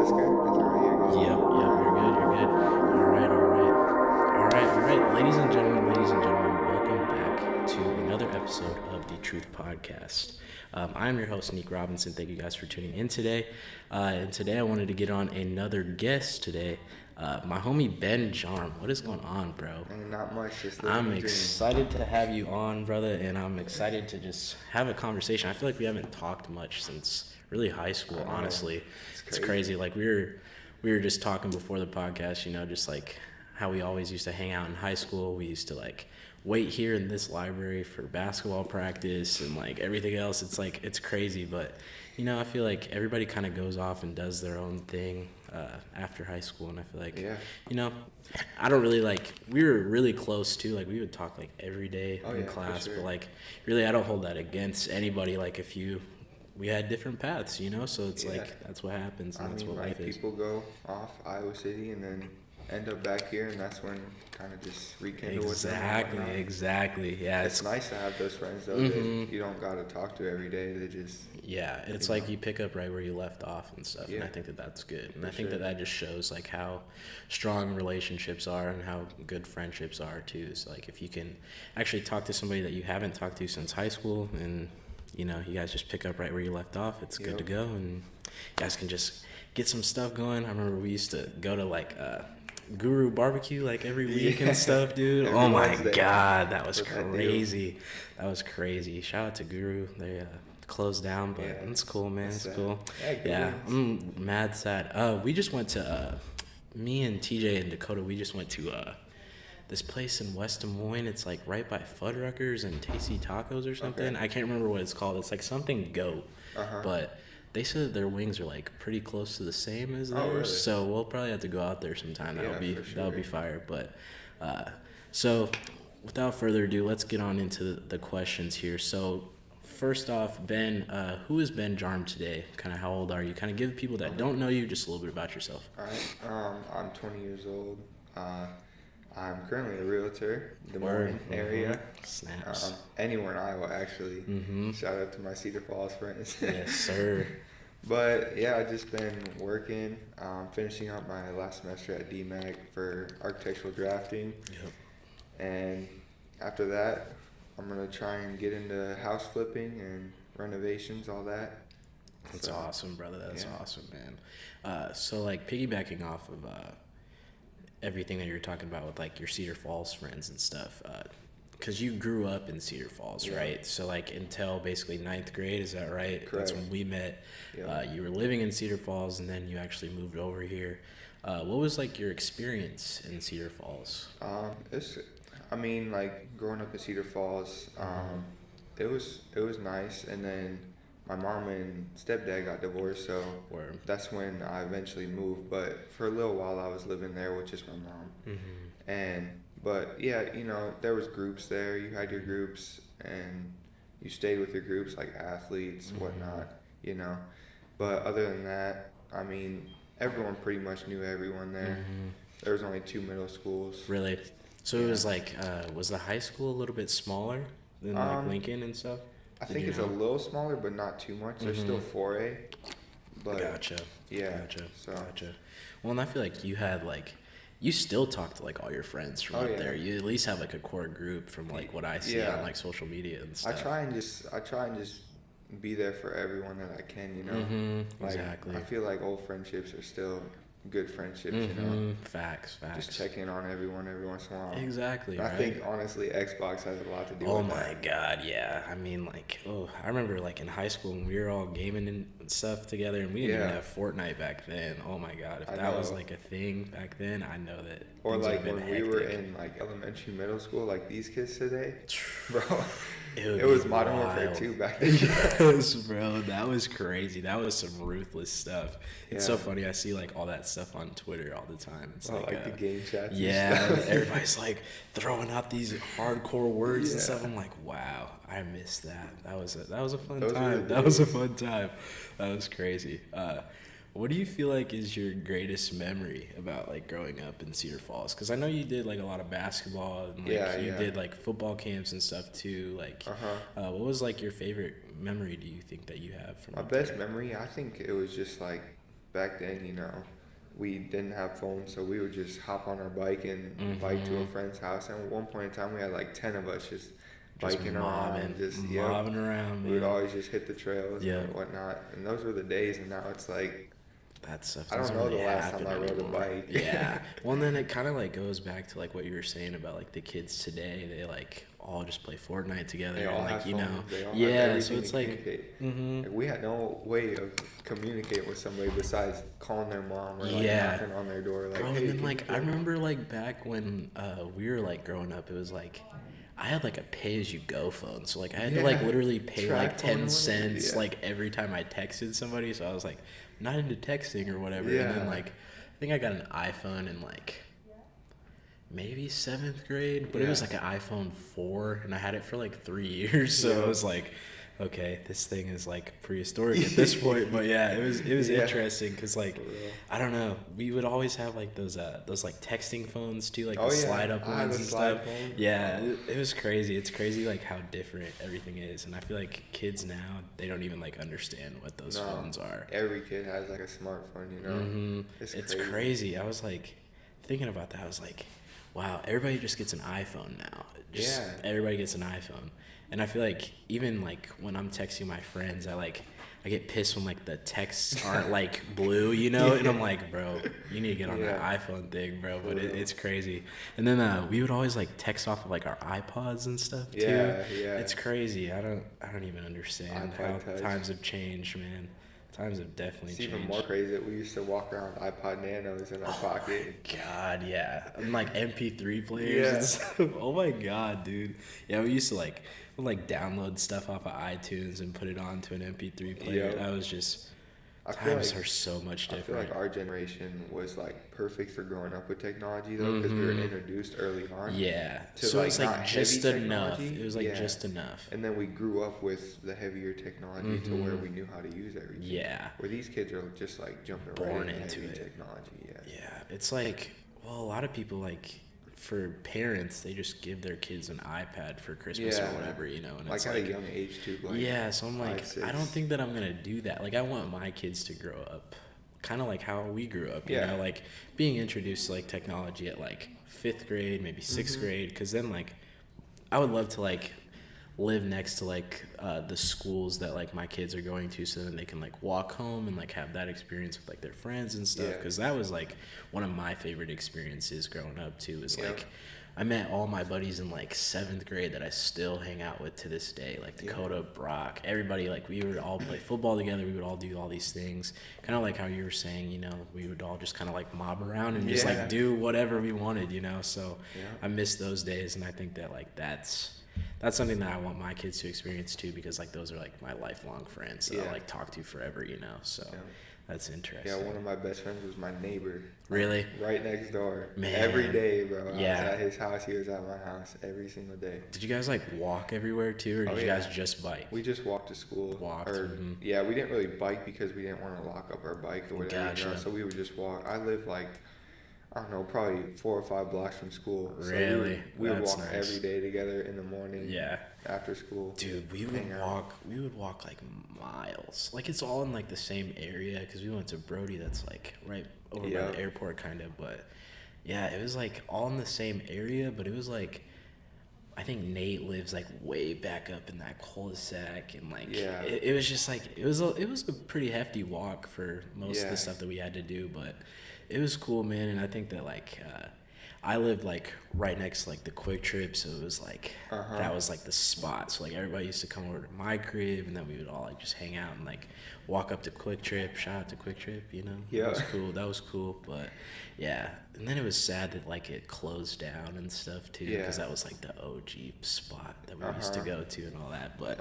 this good? Is it right here good? Yep, you're good, you're good. All right. Ladies and gentlemen, welcome back to another episode of the Truth Podcast. I'm your host, Neek Robinson. Thank you guys for tuning in today. And today I wanted to get on another guest today, my homie Ben Jarm. What is going on, bro? And not much, just living I'm the dream. excited to have you on, brother, and I'm excited to just have a conversation. I feel like we haven't talked much since really high school, honestly. It's crazy. Like we were just talking before the podcast, just like how we always used to hang out in high school. We used to like wait here in this library for basketball practice and like everything else. It's like it's crazy, but I feel like everybody kind of goes off and does their own thing after high school, and I feel like I don't really like. We were really close too. Like we would talk like every day in class, but like really, I don't hold that against anybody. Like we had different paths, so it's like that's what happens, and that's what life is. People go off Iowa City and then end up back here, and that's when kind of just rekindle with them. Exactly. Yeah, it's nice to have those friends though that you don't gotta talk to every day. They just it's like you pick up right where you left off and stuff, and I think that that's good, and I think that just shows like how strong relationships are and how good friendships are too. So like if you can actually talk to somebody that you haven't talked to since high school, and you guys just pick up right where you left off, it's good to go, and you guys can just get some stuff going. I remember we used to go to like Guru barbecue like every week and stuff, dude. Oh my God, that was crazy. That was crazy. Shout out to Guru. They closed down, but it's cool, man. It's cool. Yeah, I'm mad sad. We just went to me and TJ and Dakota. We just went to this place in West Des Moines. It's like right by Fuddruckers and Tasty Tacos or something. I can't remember what it's called. It's like something goat, but they said that their wings are like pretty close to the same as theirs. Really? So we'll probably have to go out there sometime. That'll be fire. But so without further ado, let's get on into the questions here. So first off, Ben, who is Ben Jarm today? Kind of how old are you? Kind of give people that don't know you just a little bit about yourself. All right. I'm 20 years old. I'm currently a realtor in the Des Moines area. Snaps. Anywhere in Iowa, actually. Shout out to my Cedar Falls friends. Yes, sir. But yeah, I've just been working, finishing up my last semester at DMAC for architectural drafting. Yep. And after that, I'm going to try and get into house flipping and renovations, all that. That's awesome, brother. That's awesome, man. So like piggybacking off of everything that you're talking about with like your Cedar Falls friends and stuff, because you grew up in Cedar Falls, right? So like until basically 9th grade, is that right? Correct. That's when we met. You were living in Cedar Falls, and then you actually moved over here. What was like your experience in Cedar Falls? Like growing up in Cedar Falls, it was nice, and then my mom and stepdad got divorced, so that's when I eventually moved. But for a little while, I was living there with just my mom. But yeah, there was groups there. You had your groups, and you stayed with your groups, like athletes, whatnot, But other than that, everyone pretty much knew everyone there. There was only 2 middle schools. Really? So it was like, was the high school a little bit smaller than like Lincoln and stuff? I think it's a little smaller, but not too much. There's still 4A. But Gotcha. Yeah. Gotcha. Well, and I feel like you still talk to like all your friends from up there. You at least have like a core group from like what I see on like social media and stuff. I try and just be there for everyone that I can, Exactly. I feel like old friendships are still good friendships, Facts. Just check in on everyone every once in a while. Exactly. I think honestly Xbox has a lot to do with that. Oh my God, yeah. I remember like in high school when we were all gaming and stuff together, and we didn't even have Fortnite back then. Oh my God, if that was like a thing back then, I know that. Or like when we were in like elementary, middle school, like these kids today, bro. It was Modern Warfare 2 back then. Yes, bro. That was crazy. That was some ruthless stuff. It's so funny. I see like all that stuff on Twitter all the time. It's like the game chats. Yeah, everybody's like throwing out these hardcore words and stuff. I'm like, wow, I missed that. That was a fun time. That was a fun time. That was crazy. What do you feel like is your greatest memory about like growing up in Cedar Falls? Because I know you did like a lot of basketball and like you did like football camps and stuff too. Like, what was like your favorite memory? Do you think that you have from my best memory? I think it was just like back then, you know, we didn't have phones, so we would just hop on our bike and bike to a friend's house. And at one point in time, we had like 10 of us just biking around, mobbing around. We would always just hit the trails and whatnot. And those were the days. And now it's like, that stuff I don't know really the last time I rode a bike. Yeah. Well, and then it kind of like goes back to like what you were saying about like the kids today. They like all just play Fortnite together. They all and, like, have you phones. know, They all yeah. have So it's like, like, we had no way of communicating with somebody besides calling their mom or like knocking on their door. Like, bro, hey, and then like I remember like back when we were like growing up, it was like I had like a pay-as-you-go phone, so like I had to like literally pay like 10 cents like every time I texted somebody. So I was like not into texting or whatever. And then like I think I got an iPhone in like maybe 7th grade, but it was like an iPhone 4, and I had it for like 3 years. So I was like, okay, this thing is like prehistoric at this point. But yeah, it was interesting because like I don't know, we would always have like those like texting phones too, like the slide up ones and stuff. Yeah, it was crazy. It's crazy like how different everything is, and I feel like kids now, they don't even like understand what those phones are. Every kid has like a smartphone, you know. It's crazy. I was like thinking about that. I was like, wow, everybody just gets an iPhone now. Everybody gets an iPhone. And I feel like even like when I'm texting my friends, I get pissed when like the texts aren't like blue, you know? And I'm like, bro, you need to get on that iPhone thing, bro. But it's crazy. And then we would always like text off of like our iPods and stuff too. Yeah. It's crazy. I don't even understand how times have changed, man. Times have definitely changed. It's even more crazy that we used to walk around with iPod Nanos in our pocket. God, yeah. And like MP3 players and stuff. Oh my God, dude. Yeah, we used to like download stuff off of iTunes and put it onto an MP3 player. That was just, times are so much different. I feel like our generation was like perfect for growing up with technology though, because we were introduced early on. Yeah. To so like it's like just enough. Technology. It was like just enough. And then we grew up with the heavier technology to where we knew how to use everything. Yeah. Where these kids are just like jumping born right into heavy it. Technology. Yeah. It's like, well, a lot of people like, for parents, they just give their kids an iPad for Christmas or whatever, you know. And like it's at a young age too. Like, so I'm like, 5, I don't think that I'm gonna do that. Like, I want my kids to grow up kind of like how we grew up, you know, like being introduced to like technology at like 5th grade, maybe 6th grade, because then like I would love to like live next to like the schools that like my kids are going to, so then they can like walk home and like have that experience with like their friends and stuff, because that was like one of my favorite experiences growing up too, is like I met all my buddies in like 7th grade that I still hang out with to this day, like Dakota, Brock, everybody. Like we would all play football together, we would all do all these things, kind of like how you were saying, you know, we would all just kind of like mob around and just like do whatever we wanted, you know. So I miss those days, and I think that like that's something that I want my kids to experience too, because like those are like my lifelong friends that I like talk to forever, you know. So that's interesting. Yeah, one of my best friends was my neighbor. Really? Right next door. Man. Every day, bro. I was at his house, he was at my house every single day. Did you guys like walk everywhere too, or did you guys just bike? We just walked to school. Yeah, we didn't really bike because we didn't want to lock up our bike or whatever. Gotcha. You know, so we would just walk. I live like, I don't know, probably 4 or 5 blocks from school. Really? So we would walk every day together in the morning. Yeah. After school. Dude, we would walk like miles. Like it's all in like the same area, because we went to Brody, that's like right over by the airport kind of. But yeah, it was like all in the same area, but it was like, I think Nate lives like way back up in that cul-de-sac, and like it was just like it was a pretty hefty walk for most of the stuff that we had to do, but it was cool, man. And I think that like I lived like right next to like the Quick Trip, so it was like that was like the spot. So like everybody used to come over to my crib, and then we would all like just hang out and like walk up to Quick Trip. Shout out to Quick Trip, you know. That was cool. But yeah, and then it was sad that like it closed down and stuff too, because that was like the OG spot that we used to go to and all that. But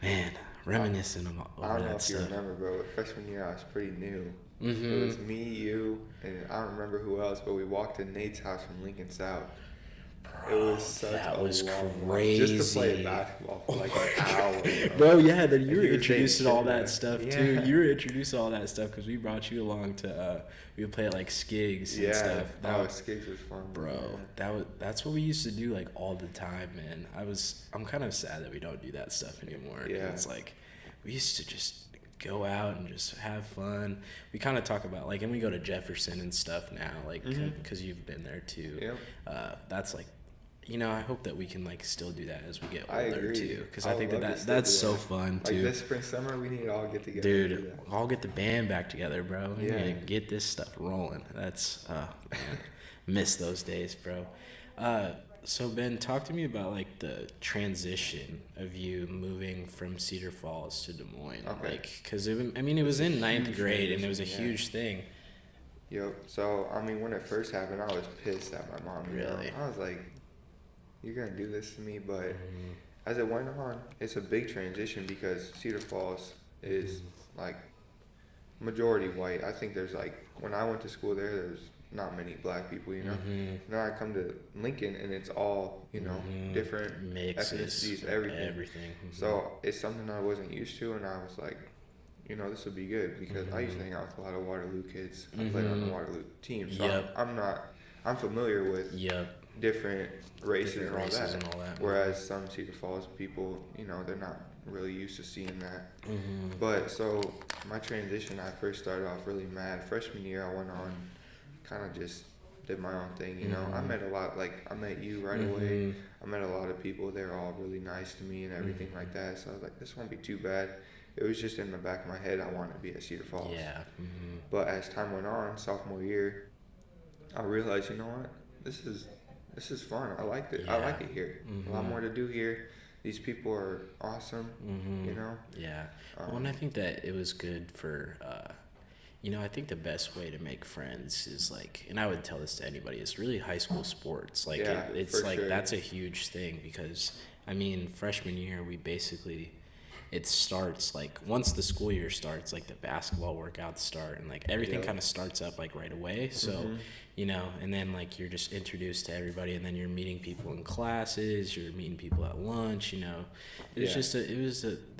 man, reminiscing over that stuff. I don't know if you remember, bro, but freshman year I was pretty new. It was me, you, and I don't remember who else, but we walked to Nate's house from Lincoln South. It was such a long crazy. Just to play basketball for like an hour. Bro, yeah, then you were introduced to all that stuff too. You were introduced to all that stuff because we brought you along to we would play at like Skigs and stuff. Skigs was fun, bro. That's what we used to do like all the time, man. I'm kind of sad that we don't do that stuff anymore. Yeah, it's like we used to just go out and just have fun. We kind of talk about, like, and we go to Jefferson and stuff now, like, because you've been there too. Yeah. That's like, I hope that we can like still do that as we get I older agree. too, because I think that's that. so fun too. Like this spring, summer, we need to all get together. Dude, all get the band back together, bro. Yeah. And get this stuff rolling. That's, man, miss those days, bro. So Ben, talk to me about like the transition of you moving from Cedar Falls to Des Moines. Okay. Like, because it was in ninth grade and it was a huge thing. Yep. So I mean, when it first happened, I was pissed at my mom. Really? I was like, "You're gonna do this to me?" But as it went on, it's a big transition because Cedar Falls is like majority white. I think there's like when I went to school there's not many black people, Now I come to Lincoln and it's all, different mixes, ethnicities, everything. So it's something I wasn't used to, and I was like, this would be good because I used to hang out with a lot of Waterloo kids. I played on the Waterloo team, so I'm familiar with different races and all that. Whereas some Cedar Falls people, they're not really used to seeing that. But so my transition, I first started off really mad. Freshman year, I went on, kind of just did my own thing. I met a lot, like I met you right away. I met a lot of people. They were all really nice to me and everything like that. So I was like, this won't be too bad. It was just in the back of my head, I wanted to be at Cedar Falls. Yeah. But as time went on, sophomore year, I realized, what, this is fun. I liked it. I like it here. A lot more to do here. These people are awesome. Yeah. Well, and I think that it was good for. I think the best way to make friends is like, and I would tell this to anybody, is really high school sports. Like, it's like, sure. That's a huge thing because, I mean, freshman year, it starts like, once the school year starts, like the basketball workouts start and like everything kind of starts up like right away. So, and then like you're just introduced to everybody and then you're meeting people in classes, you're meeting people at lunch,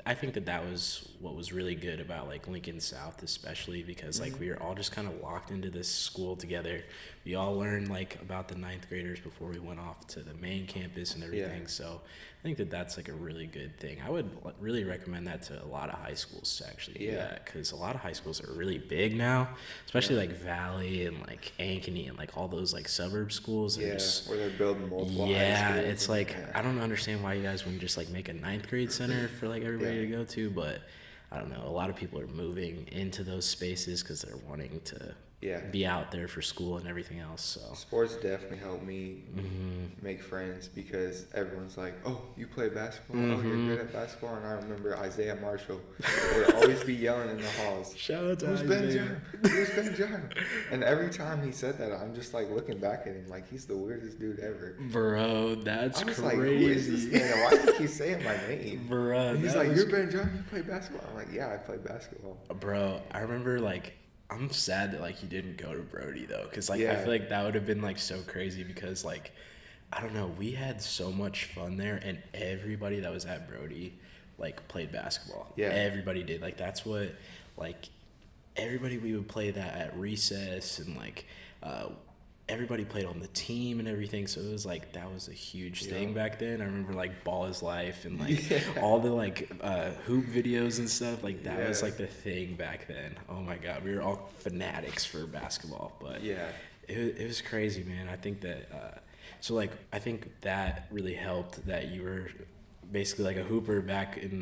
I think that was what was really good about like Lincoln South, especially because like we were all just kind of locked into this school together. We all learned like about the ninth graders before we went off to the main campus and everything. Yeah. So I think that's like a really good thing. I would really recommend that to a lot of high schools to actually do that, because a lot of high schools are really big now, especially like Valley and like Ankeny and like all those like suburb schools. Where they're building multiple high schools. It's like, I don't understand why you guys wouldn't just like make a ninth grade center for like everybody to go to, but I don't know. A lot of people are moving into those spaces because they're wanting to be out there for school and everything else. So sports definitely helped me make friends because everyone's like, "Oh, you play basketball? Oh, you're good at basketball." And I remember Isaiah Marshall would always be yelling in the halls, "Shout out to Who's Ben Jarm? Who's Ben Jarm?" And every time he said that, I'm just like looking back at him like he's the weirdest dude ever. Bro, that's crazy. Like, who is this man? Why does he keep saying my name? Bro, and he's like, "You're Ben Jarm? You play basketball?" I'm like, "Yeah, I play basketball." Bro, I remember like, I'm sad that like you didn't go to Brody though, because like I feel like that would have been like so crazy because like, I don't know, we had so much fun there and everybody that was at Brody like played basketball. Yeah, everybody did. Like that's what, like everybody, we would play that at recess and like everybody played on the team and everything, so it was like that was a huge thing back then. I remember like Ball is Life and like all the like hoop videos and stuff, like that was like the thing back then. Oh my god, we were all fanatics for basketball. But it was crazy, man. I think that so like I think that really helped that you were basically like a hooper back in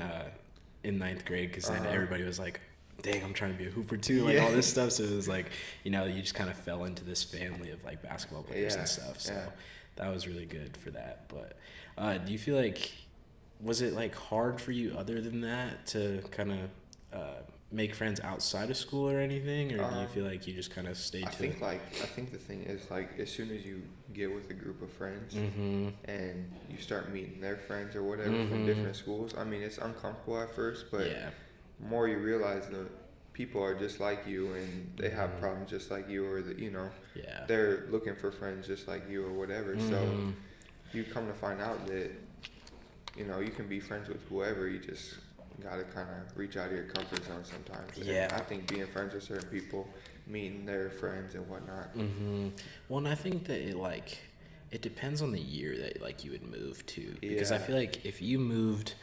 ninth grade, because then everybody was like, dang, I'm trying to be a hooper too, like all this stuff. So it was like, you just kind of fell into this family of like basketball players and stuff. So that was really good for that. But do you feel like, was it like hard for you other than that to kind of make friends outside of school or anything, or do you feel like you just kind of stayed I think the thing is like as soon as you get with a group of friends and you start meeting their friends or whatever from different schools, I mean it's uncomfortable at first, but more you realize that people are just like you and they have problems just like you, or that they're looking for friends just like you or whatever. So you come to find out that you can be friends with whoever. You just gotta kind of reach out of your comfort zone sometimes. And I think being friends with certain people, meeting their friends and whatnot. Well, and I think that it depends on the year that like you would move to, because I feel like if you moved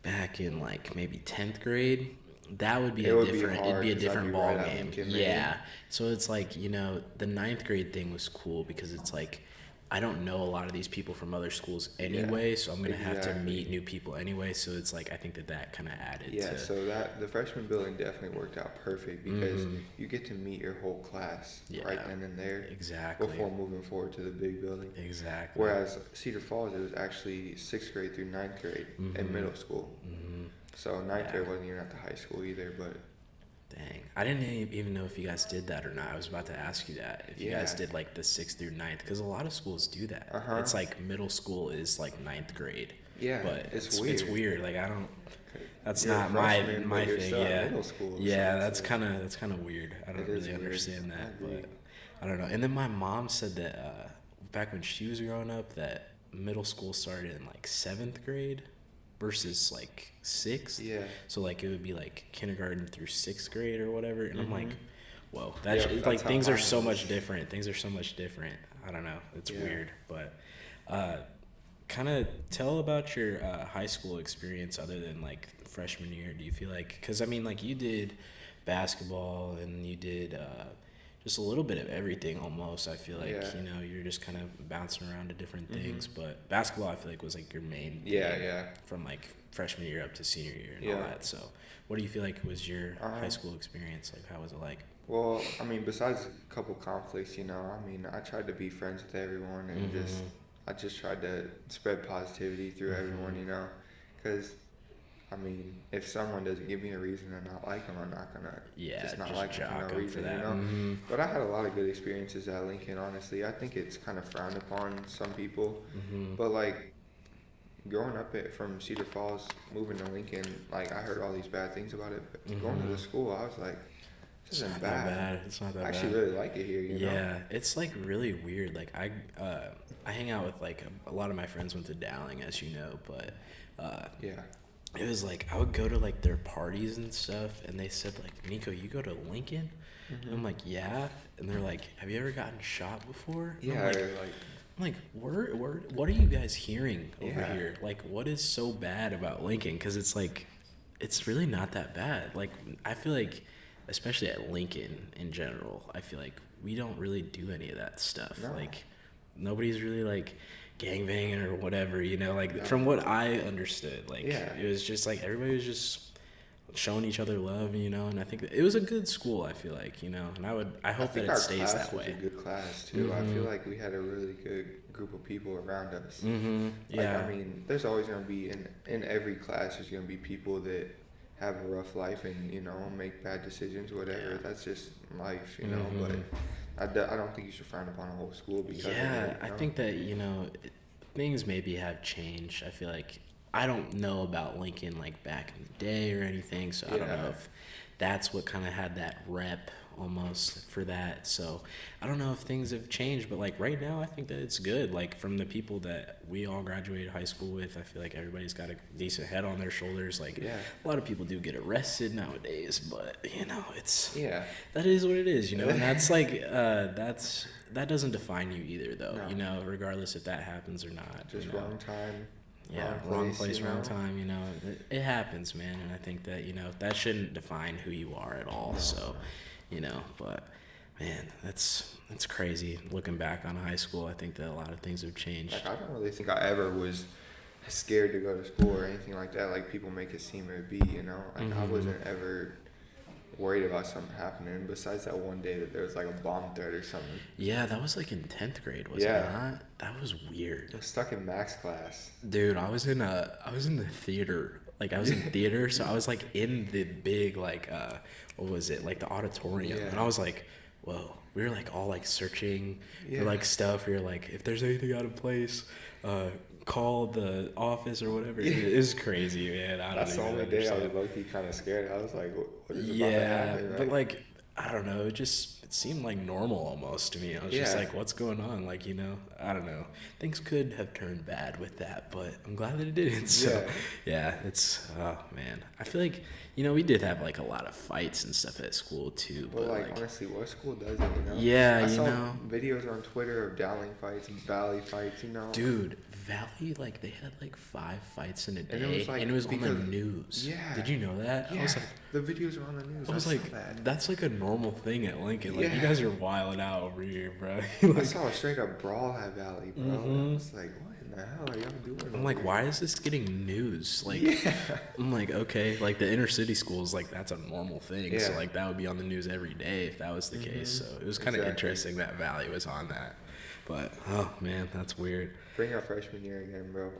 back in like maybe 10th grade, that would be It a would be different, hard it'd be a 'cause I'd different be ball right at game. Lincoln, Yeah. So it's like, the ninth grade thing was cool because it's like, I don't know a lot of these people from other schools anyway, so I'm going to have to exactly. meet new people anyway. So it's like, I think that kind of added Yeah, to. so that the freshman building definitely worked out perfect because you get to meet your whole class right then and there. Exactly. Before moving forward to the big building. Exactly. Whereas Cedar Falls, it was actually 6th grade through 9th grade in middle school. So ninth grade wasn't even at the high school either, but. Dang. I didn't even know if you guys did that or not. I was about to ask you that. If you guys did like the 6th through 9th, because a lot of schools do that. It's like middle school is like 9th grade. Yeah, but it's weird. It's weird. Like I don't. That's You're not a my freshman, my but you're thing. still at Yeah. middle school, Yeah, so that's it's kind of weird. I don't It is really weird. understand that, I agree. but I don't know. And then my mom said that back when she was growing up, that middle school started in like 7th grade versus like 6th. Yeah. So like it would be like kindergarten through 6th grade or whatever, and I'm like, whoa, Yeah, like that's things how are mine so was. much different. Things are so much different. I don't know. It's weird, but kind of tell about your high school experience other than like freshman year. Do you feel like, because I mean, like you did basketball and you did just a little bit of everything almost. I feel like you're just kind of bouncing around to different things, but basketball I feel like was like your main thing from like freshman year up to senior year and all that. So what do you feel like was your high school experience? Like how was it like? Well, I mean, besides a couple conflicts, I mean, I tried to be friends with everyone and I just tried to spread positivity through everyone, because, I mean, if someone doesn't give me a reason to not like them, I'm not going to just not like them for no reason, But I had a lot of good experiences at Lincoln, honestly. I think it's kind of frowned upon some people, but, like, growing up from Cedar Falls, moving to Lincoln, like, I heard all these bad things about it, but going to the school, I was like, this isn't bad. It's not that bad. I actually really like it here, Yeah, it's like really weird. Like I hang out with like a lot of my friends went to Dowling, as you know, but it was like I would go to like their parties and stuff, and they said like, Nico, you go to Lincoln? And I'm like, yeah, and they're like, have you ever gotten shot before? And Yeah, I'm like, what are you guys hearing over here? Like, what is so bad about Lincoln? Because it's like, it's really not that bad. Like, I feel like, especially at Lincoln in general, I feel like we don't really do any of that stuff. No. Like, nobody's really like gangbanging or whatever, like from what I understood, like it was just like everybody was just showing each other love, and I think that it was a good school, I feel like, and I hope that it stays that way. I think our class was a good class too. I feel like we had a really good group of people around us. Yeah. Like, I mean, there's always going to be in every class there's going to be people that have a rough life and make bad decisions, whatever. That's just life, but I don't think you should frown upon a whole school because of it, I think that things maybe have changed. I feel like I don't know about Lincoln like back in the day or anything, so I don't know if that's what kind of had that rep almost for that. So I don't know if things have changed, but like right now I think that it's good. Like from the people that we all graduated high school with, I feel like everybody's got a decent head on their shoulders. Like a lot of people do get arrested nowadays, but it's that is what it is, and that's like that doesn't define you either though. Regardless if that happens or not. Just wrong time. Wrong place, wrong time, it happens, man, and I think that that shouldn't define who you are at all. So but man, that's crazy looking back on high school. I think that a lot of things have changed. Like, I don't really think I ever was scared to go to school or anything like that, like people make it seem it be, like I wasn't ever worried about something happening besides that one day that there was like a bomb threat or something. Yeah, that was like in 10th grade, was it not? That was weird. I was stuck in Max class. Dude, I was in the theater. Like I was in theater, so I was like in the big like what was it? Like the auditorium. And I was like, whoa. We were like all like searching for like stuff. We were like, if there's anything out of place, call the office or whatever. It was crazy, man. That's the only day I was low-key kind of scared. I was like, what is about to happen? But like, I don't know. It seemed like normal almost to me. I was just like, what's going on? Like, I don't know. Things could have turned bad with that, but I'm glad that it didn't. So, it's, oh man. I feel like, we did have like a lot of fights and stuff at school too. Well, like honestly, what school does it, Yeah, I saw videos on Twitter of Dowling fights and Valley fights, Dude, Valley, like, they had like 5 fights in a day, And it was, like, and it was on the because- news. Yeah. Did you know that? Yeah. I was like, the videos are on the news. I was saw like, that. that's like a normal thing at Lincoln. Like, you Yeah. guys are wilding out over here, bro. I Like, saw a straight up brawl at Valley, bro. I was like, what in the hell are y'all doing? I'm over like, here? why is this getting news? Like, Yeah. I'm like, okay, like the inner city schools, like that's a normal thing. So Yeah. like that would be on the news every day if that was the case. So it was kind of interesting that Valley was on that. But oh man, that's weird. Bring up freshman year again, bro.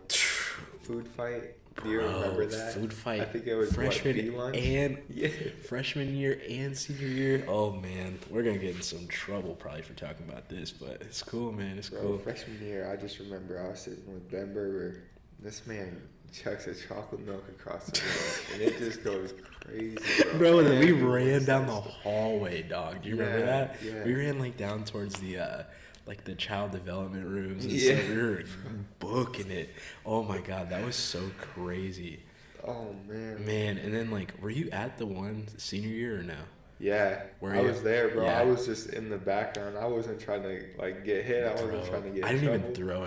Food fight. Do you remember that? Food fight. I think it was freshman B-lunch? and Yeah. freshman year and senior year. Oh man, we're gonna get in some trouble probably for talking about this, but it's cool, man. It's Bro, cool. freshman year, I just remember I was sitting with Ben Jarm. This man chucks a chocolate milk across the room, and it just goes crazy. Bro, and then we Everyone ran down the starts to- hallway, dog. Do you remember Yeah, that? yeah. We ran like down towards the like the child development rooms and Yeah. stuff. We were booking it. Oh my god, that was so crazy. Oh man. Man, and then like were you at the one senior year or no? Yeah, Were I you? was there, bro. Yeah. I was just in the background. I wasn't trying to like get hit. I wasn't Bro, trying to get. I in didn't trouble. even throw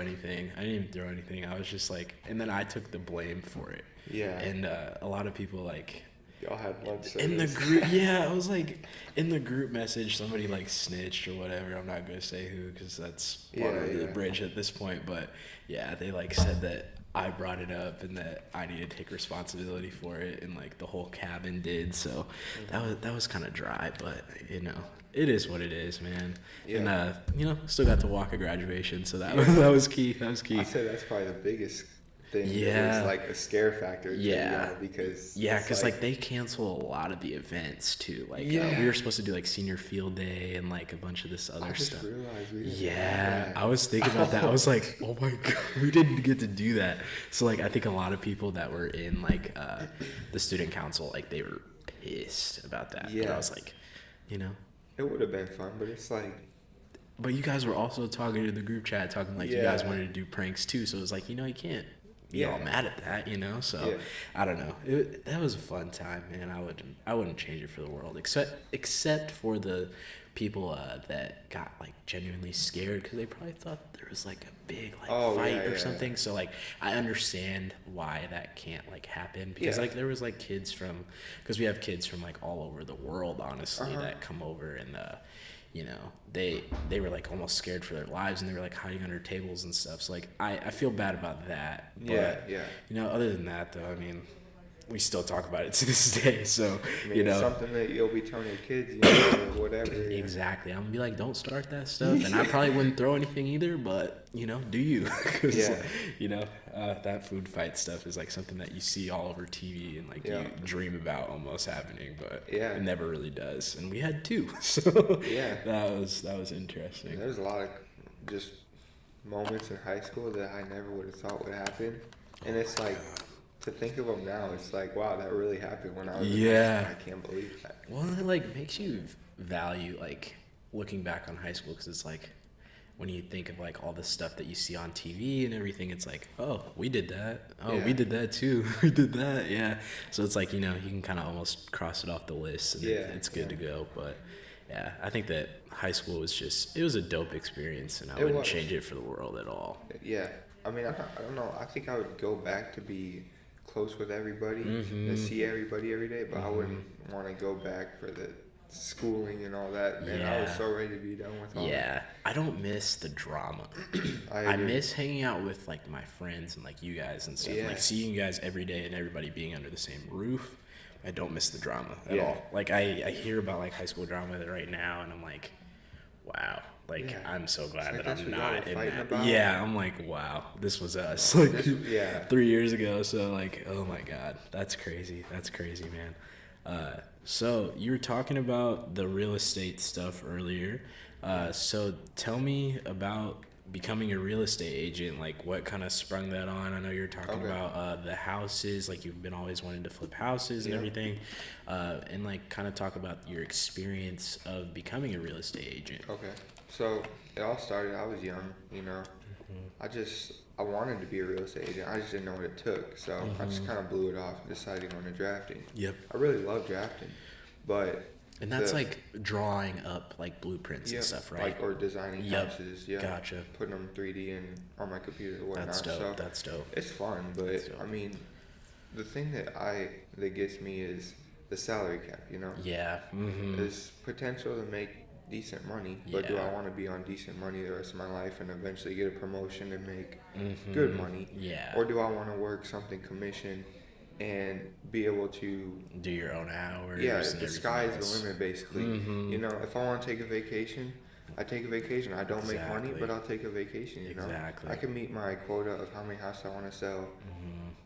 anything. I was just like, and then I took the blame for it. Yeah. And a lot of people like Y'all had lunch in the service. group, yeah, I was like, in the group message, somebody like snitched or whatever. I'm not gonna say who because that's water under the Yeah. bridge at this point. But yeah, they like said that I brought it up and that I need to take responsibility for it, and like the whole cabin did. So that was kind of dry, but you know, it is what it is, man. Yeah. And you know, still got to walk at graduation, so that was key. That was key. I say that's probably the biggest thing. Yeah. It's like a scare factor. Yeah. Because. Yeah, it's because like they cancel a lot of the events too. Like Yeah. we were supposed to do like senior field day and like a bunch of this other I just stuff. realized we didn't Yeah, have that. I was thinking about that. I was like, oh my god, we didn't get to do that. So like I think a lot of people that were in like the student council, like they were pissed about that. But I Yeah. was like, you know. It would have been fun, but it's like. But you guys were also talking to the group chat, talking like you Yeah. guys wanted to do pranks too. So it was like, you know, you can't be Yeah. all mad at that, you know. So Yeah. I don't know. That was a fun time, man. I wouldn't change it for the world, except for the people that got like genuinely scared because they probably thought there was like a big like fight yeah, or yeah. something. So like I understand why that can't like happen because Yeah. like there was like kids from because we have kids from like all over the world, honestly, Uh-huh. that come over and you know, they were like almost scared for their lives and they were like hiding under tables and stuff. So like I feel bad about that. But, Yeah. you know, other than that though, I mean, we still talk about it to this day. So, I mean, you know, it's something that you'll be telling your kids, you know, or whatever. Yeah. exactly. I'm gonna be like, don't start that stuff. And I probably wouldn't throw anything either, but you know, do you? 'Cause, Yeah. you know, that food fight stuff is like something that you see all over TV and like Yeah. you dream about almost happening, but Yeah. it never really does. And we had 2, so Yeah. that was interesting. There's a lot of just moments in high school that I never would have thought would happen. And it's like, to think of them now, it's like, wow, that really happened when I was in high Yeah. school. I can't believe that. Well, it like makes you value like looking back on high school because it's like when you think of like all the stuff that you see on TV and everything, it's like, oh, we did that. Oh, Yeah. we did that too. We did that. Yeah. So it's like, you know, you can kind of almost cross it off the list and Yeah, it's good to yeah. go. But yeah, I think that high school was it was a dope experience and I It wouldn't was. change it for the world at all. Yeah. I mean, I don't know. I think I would go back to be close with everybody Mhm. and see everybody every day, but I wouldn't want to go back for the schooling and all that. Man, I was Yeah. so ready to be done with all Yeah, I don't miss the drama. that. I agree. miss hanging out with like my friends and like you guys and stuff. Yeah. Like seeing you guys every day and everybody being under the same roof. I don't miss the drama at Yeah. all. Like I hear about like high school drama right now and I'm like, wow. Like Yeah. I'm so glad like that that's I'm what y'all not were in fighting that. about? Yeah, I'm like, wow, this was us. Like Yeah. 3 years ago. So like, oh my God, that's crazy. That's crazy, man. So you were talking about the real estate stuff earlier. So tell me about becoming a real estate agent. Like what kind of sprung that on? I know you're talking Okay. about the houses, like you've been always wanting to flip houses and Yeah. everything. And like kind of talk about your experience of becoming a real estate agent. Okay. So it all started, I was young, you know. I wanted to be a real estate agent. I just didn't know what it took. So I just kind of blew it off and decided to go into drafting. Yep. I really love drafting, but And that's like drawing up like blueprints and stuff, right? Like, or designing houses. Yeah. Gotcha. Putting them 3D on my computer or whatnot. That's dope. So That's dope. it's fun, but I mean, the thing that gets me is the salary cap. You know. Yeah. Mm-hmm. There's potential to make decent money, but do I want to be on decent money the rest of my life and eventually get a promotion and make good money? Yeah. Or do I want to work something commission and be able to do your own hours? Yeah, the sky's the limit, basically. You know, if I want to take a vacation, I take a vacation. I don't make money, but I'll take a vacation. You know, I can meet my quota of how many houses I want to sell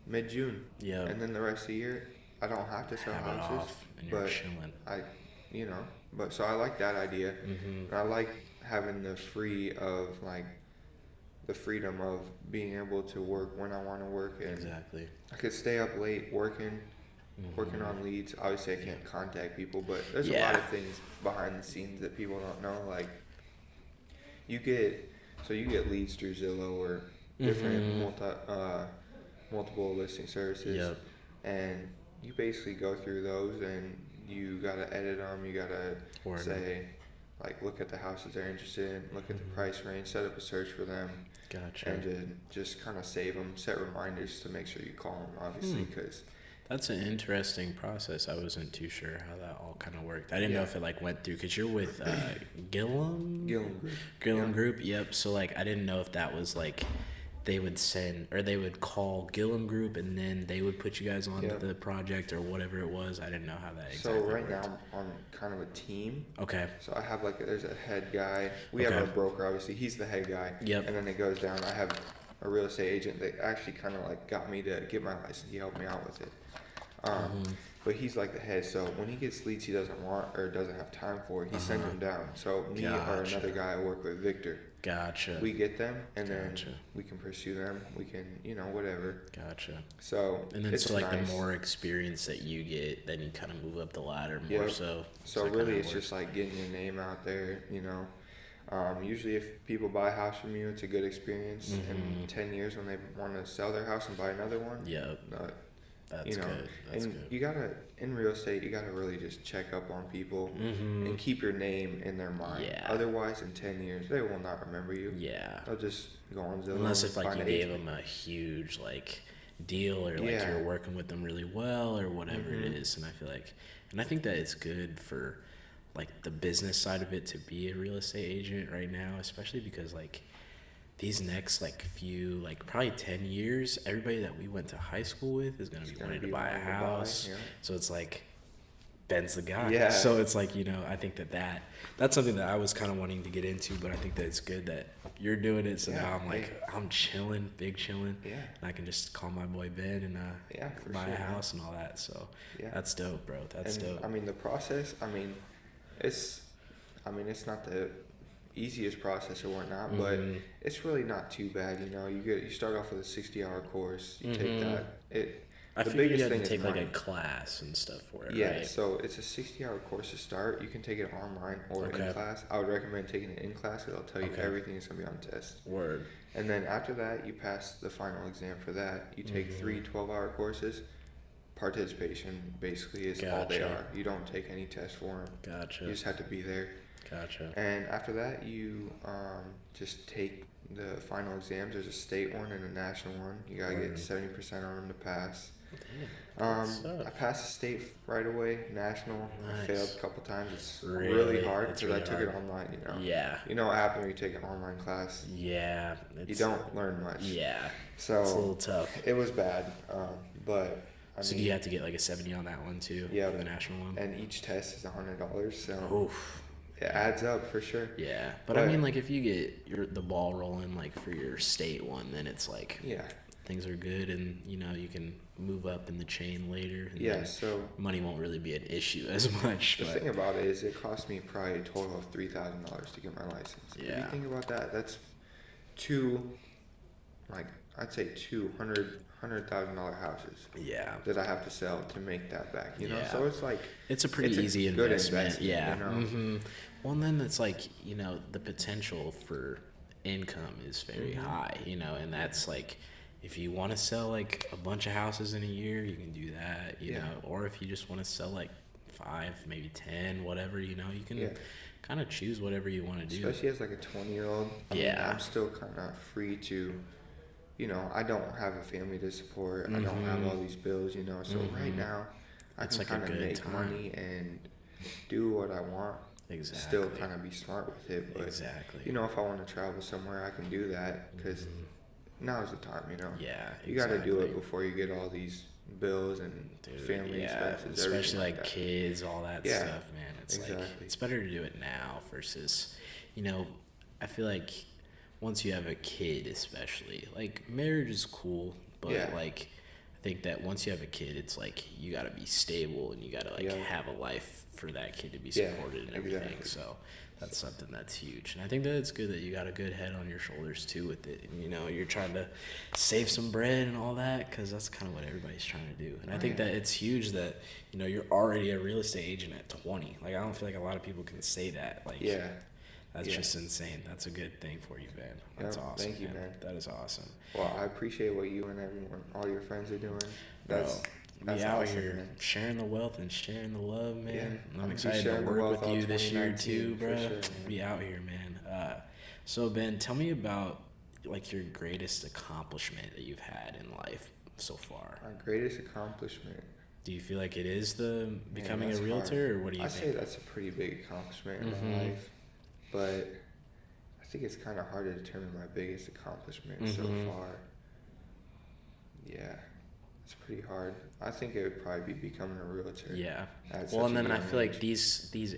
mid-June. Yeah, and then the rest of the year, I don't have to sell houses, but you know. But so I like that idea. And I like having the freedom of being able to work when I want to work. And I could stay up late working on leads. Obviously, I can't contact people, but there's a lot of things behind the scenes that people don't know. Like you get leads through Zillow or different multiple listing services, and you basically go through those and you gotta edit them. You gotta say, like, look at the houses they're interested in, look at the price range, set up a search for them. Gotcha. And just kind of save them, set reminders to make sure you call them, obviously, because that's an interesting process. I wasn't too sure how that all kind of worked. I didn't know if it like went through, because you're with Gillum Group. Yep. So like I didn't know if that was like they would send, or they would call Gillum Group and then they would put you guys on the project or whatever it was. I didn't know how that exactly worked. So right now I'm on kind of a team. Okay. So I have there's a head guy. We have a broker, obviously. He's the head guy. Yep. And then it goes down. I have a real estate agent that actually kind of like got me to get my license. He helped me out with it. But he's like the head. So when he gets leads he doesn't want or doesn't have time for, he sends them down. So me or another guy I work with, Victor. Gotcha. We get them, and then we can pursue them. We can, whatever. Gotcha. So and then it's nice. The more experience that you get, then you kind of move up the ladder more. So really, it's just like getting your name out there. Usually, if people buy a house from you, it's a good experience. In 10 years, when they want to sell their house and buy another one, that's good. That's good. You gotta, in real estate, you gotta really just check up on people and keep your name in their mind. Yeah. Otherwise, in 10 years, they will not remember you. Yeah. They'll just go on Zillow. Unless if like you gave them a huge deal, or like you're working with them really well or whatever it is. And I think that it's good for like the business side of it to be a real estate agent right now, especially because these next few probably 10 years, everybody that we went to high school with is going to be wanting to buy a house. So it's Ben's the guy. Yeah. So it's I think that's something that I was kind of wanting to get into, but I think that it's good that you're doing it. So now I'm I'm chilling, big chilling. Yeah. And I can just call my boy Ben and buy a house and all that. So that's dope, bro. That's dope. I mean, the process, it's not the easiest process or whatnot, but it's really not too bad. You start off with a 60-hour course. You take that. I figured you had to take a class and stuff for it. Yeah, right? So it's a 60-hour course to start. You can take it online or in class. I would recommend taking it in class because I'll tell you everything is going to be on test. Word. And then after that, you pass the final exam for that. You take 3 12-hour courses. Participation basically is all they are. You don't take any tests for them. Gotcha. You just have to be there. Gotcha. And after that, you just take the final exams. There's a state one and a national one. You gotta get 70% on them to pass. I passed the state right away. National, I failed a couple times. It's really hard because I took it online. Yeah. You know what happens when you take an online class? Yeah. You don't learn much. Yeah. So it's a little tough. It was bad, but. So do you have to get a 70 on that one too? Yeah. For the national one. And each test is $100. So. Oof. It adds up for sure. Yeah, but I mean, if you get the ball rolling for your state one, then it's things are good, and you can move up in the chain later. And so money won't really be an issue as much. The thing about it is, it cost me probably a total of $3,000 to get my license. Yeah. If you think about that, that's I'd say $200,000 houses. Yeah. That I have to sell to make that back. So it's a pretty easy investment. Yeah. Well, and then it's the potential for income is very high. And that's if you want to sell a bunch of houses in a year, you can do that. You know, or if you just want to sell 5, maybe 10, whatever, you know, you can Yeah. kind of choose whatever you want to do. Especially as like a 20-year-old. Yeah. I'm still kind of free to, you know, I don't have a family to support. I don't have all these bills, you know. So right now, I It's can like a kind of good make time. money and do what I want. Exactly. Still kind of be smart with it. But, Exactly. you know, if I want to travel somewhere, I can do that because now's the time, you know. Yeah, You got to do exactly. it before you get all these bills and Dude, family expenses. especially everything like that. kids, all that Yeah, stuff, man. It's like exactly. it's better to do it now versus, you know, I feel like once you have a kid, especially like marriage is cool, but Yeah. like I think that once you have a kid, it's like you got to be stable and you got to like Yeah. have a life for that kid to be Yeah, supported and everything. exactly. So that's something that's huge, and I think that it's good that you got a good head on your shoulders too with it. And, you know, you're trying to save some bread and all that because that's kind of what everybody's trying to do. And I think that it's huge that, you know, you're already a real estate agent at 20. Like, I don't feel like a lot of people can say that. Like, Yeah. that's Yeah. just insane. That's a good thing for you, man. That's Yeah, awesome. thank you, man. That is awesome. Well, I appreciate what you and everyone, all your friends are doing. Bro, That's be out awesome, here man. sharing the wealth and sharing the love, man. Yeah, I'm I'm excited to sharing the work wealth with all you this year 2019 too, for bro. sure, man. Be out here, man. So Ben, tell me about like your greatest accomplishment that you've had in life so far. My greatest accomplishment. Do you feel like it is the Man, becoming a that's realtor, hard. or what do you I think? say that's a pretty big accomplishment in my life, but I think it's kind of hard to determine my biggest accomplishment so far. Yeah, it's pretty hard. I think it would probably be becoming a realtor. Yeah. at Well, such and a then I young feel like age. these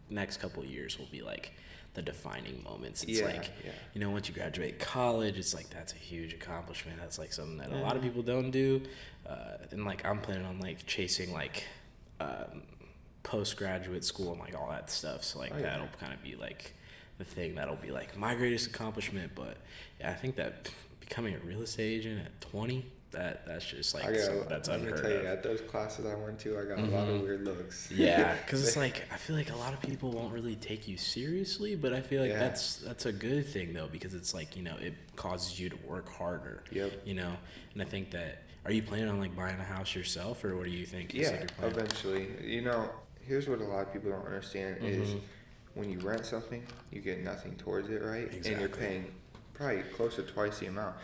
next couple of years will be like the defining moments. It's Yeah, like, yeah. you know, once you graduate college, it's like that's a huge accomplishment. That's like something that a lot of people don't do. And like I'm planning on like chasing like postgraduate school and like all that stuff. So like that'll kind of be like the thing that'll be like my greatest accomplishment. But yeah, I think that becoming a real estate agent at 20, that's just like something that's let me unheard tell you, of. at those classes I went to, I got a lot of weird looks. Yeah, because it's like I feel like a lot of people won't really take you seriously, but I feel like Yeah. that's a good thing though, because it's like, you know, it causes you to work harder. Yep. You know, and I think that, are you planning on like buying a house yourself, or what do you think? is, Yeah, like, your plan? eventually. You know, here's what a lot of people don't understand is when you rent something, you get nothing towards it, right? And you're Exactly. paying probably close to twice the amount.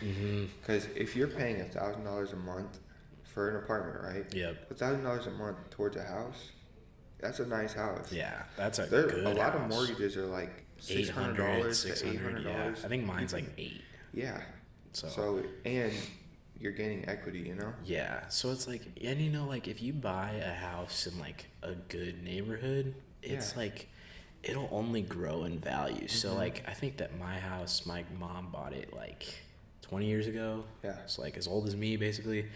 Because if you're paying $1,000 a month for an apartment, right? Yep. $1,000 a month towards a house, that's a nice house. Yeah, that's a There, good a lot house. of mortgages are like $600 $800, to $600. $800. Yeah, I think mine's like 8. Yeah. So. So, and you're gaining equity, you know? Yeah, so it's like, and you know, like if you buy a house in like a good neighborhood, it's Yeah. like it'll only grow in value. So like I think that my house, my mom bought it like 20 years ago. Yeah. It's like as old as me basically,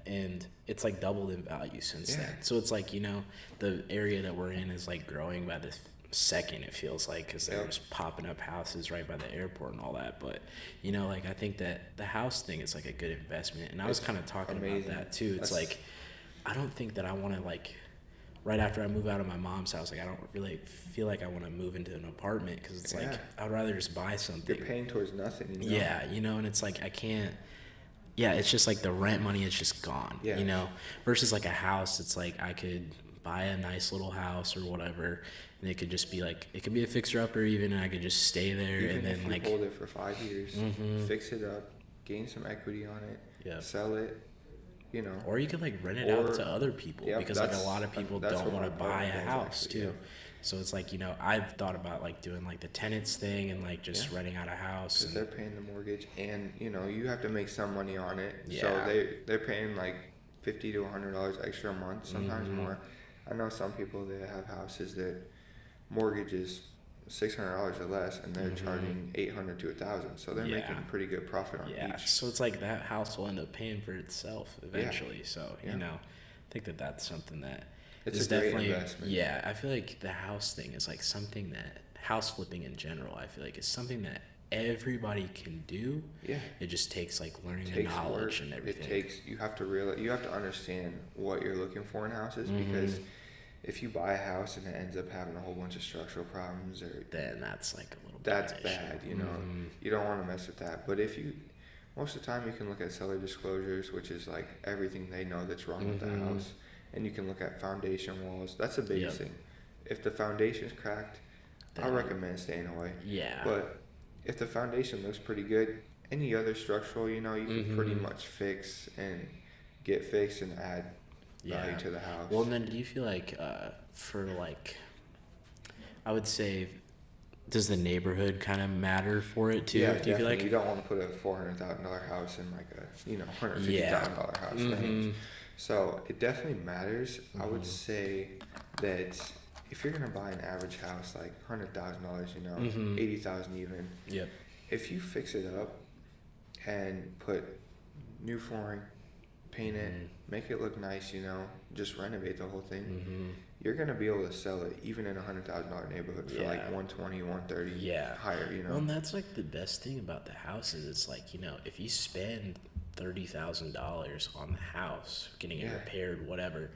and it's like doubled in value since Yeah. then. So it's like, you know, the area that we're in is like growing by the second, it feels like, because they're just popping up houses right by the airport and all that. But you know, like I think that the house thing is like a good investment, and I was kind of talking amazing. about that too. It's like I don't think that I want to like right after I move out of my mom's house, like I don't really feel like I want to move into an apartment, because it's like I'd rather just buy something. You're paying towards nothing, you know? Yeah, you know, and it's like I can't. Yeah, it's just like the rent money is just gone. Yeah. You know, versus like a house, it's like I could buy a nice little house or whatever, and it could just be like, it could be a fixer upper even, and I could just stay there. Even and then if you like hold it for 5 years, fix it up, gain some equity on it, sell it, you know. or you could like rent it out to other people, because like a lot of people that's don't what want to my buy partner a does, house actually, too. So it's like, you know, I've thought about like doing like the tenants thing and like just renting out a house. Because they're paying the mortgage, and you know you have to make some money on it. Yeah. So they're paying like $50 to $100 extra a month, sometimes more. I know some people that have houses that mortgage is $600 or less, and they're charging $800 to $1,000. So they're making pretty good profit on each. So it's like that house will end up paying for itself eventually. So, you know, I think that that's something that It's is a great definitely, investment. yeah, I feel like the house thing is like something that, house flipping in general, I feel like is something that everybody can do. Yeah. It just takes like learning the Takes knowledge work. and everything. It takes, you have to realize, you have to understand what you're looking for in houses, because if you buy a house and it ends up having a whole bunch of structural problems, or Then that's like a little bit that's of an issue. bad, you know. You don't want to mess with that. But if you, most of the time you can look at seller disclosures, which is like everything they know that's wrong with the house, and you can look at foundation walls. That's the biggest Yep. thing. If the foundation's cracked, I recommend staying away. Yeah. But if the foundation looks pretty good, any other structural, you know, you can pretty much fix and get fixed and add value to the house. Well, and then do you feel like for like, I would say, does the neighborhood kind of matter for it too? Yeah, Do you definitely. feel like You don't want to put a $400,000 house in like a, you know, $150,000 house range. So it definitely matters. I would say that if you're gonna buy an average house, like $100,000, you know, 80,000 even. Yep. If you fix it up and put new flooring, paint it, make it look nice, you know, just renovate the whole thing. You're gonna be able to sell it even in a $100,000 neighborhood for like 120, 130, higher, you know. Well, and that's like the best thing about the house is it's like, you know, if you spend $30,000 on the house, getting it repaired, whatever,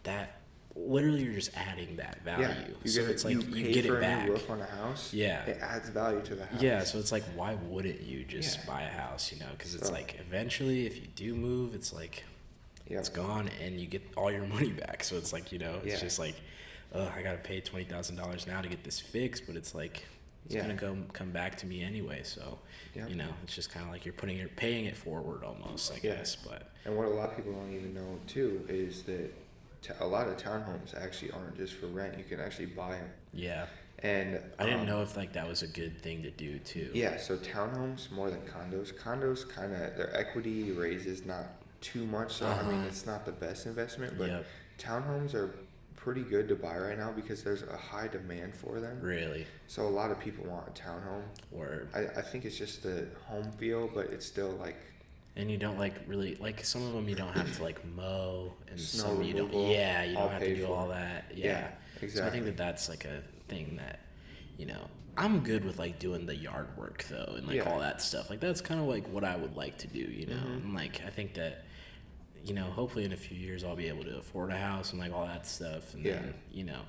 that literally you're just adding that value. You so get it's it, like you you pay get for it a back. new roof on a house. Yeah. It adds value to the house. Yeah, so it's like, why wouldn't you just buy a house, you know? Because it's like, eventually, if you do move, it's like, it's gone, and you get all your money back. So it's like, you know, it's just like, I got to pay $20,000 now to get this fixed, but it's like, it's going to come back to me anyway. So, you know, it's just kind of like you're paying it forward almost, I guess. But and what a lot of people don't even know, too, is that a lot of townhomes actually aren't just for rent. You can actually buy them. Yeah. And I didn't know if like that was a good thing to do too. Yeah, so townhomes more than condos. Condos kind of, their equity raises not too much, so I mean it's not the best investment, but townhomes are pretty good to buy right now because there's a high demand for them. Really? So a lot of people want a townhome. Word. I think it's just the home feel, but it's still like. And you don't like really like some of them you don't have to like mow, and Snow some you don't. removal, Yeah, you don't have to paid do for. all that. Yeah, exactly. So I think that that's like a thing that, you know, I'm good with like doing the yard work though, and like all that stuff. Like that's kind of like what I would like to do, you know. And like I think that, you know, hopefully in a few years I'll be able to afford a house and like all that stuff. And then, you know,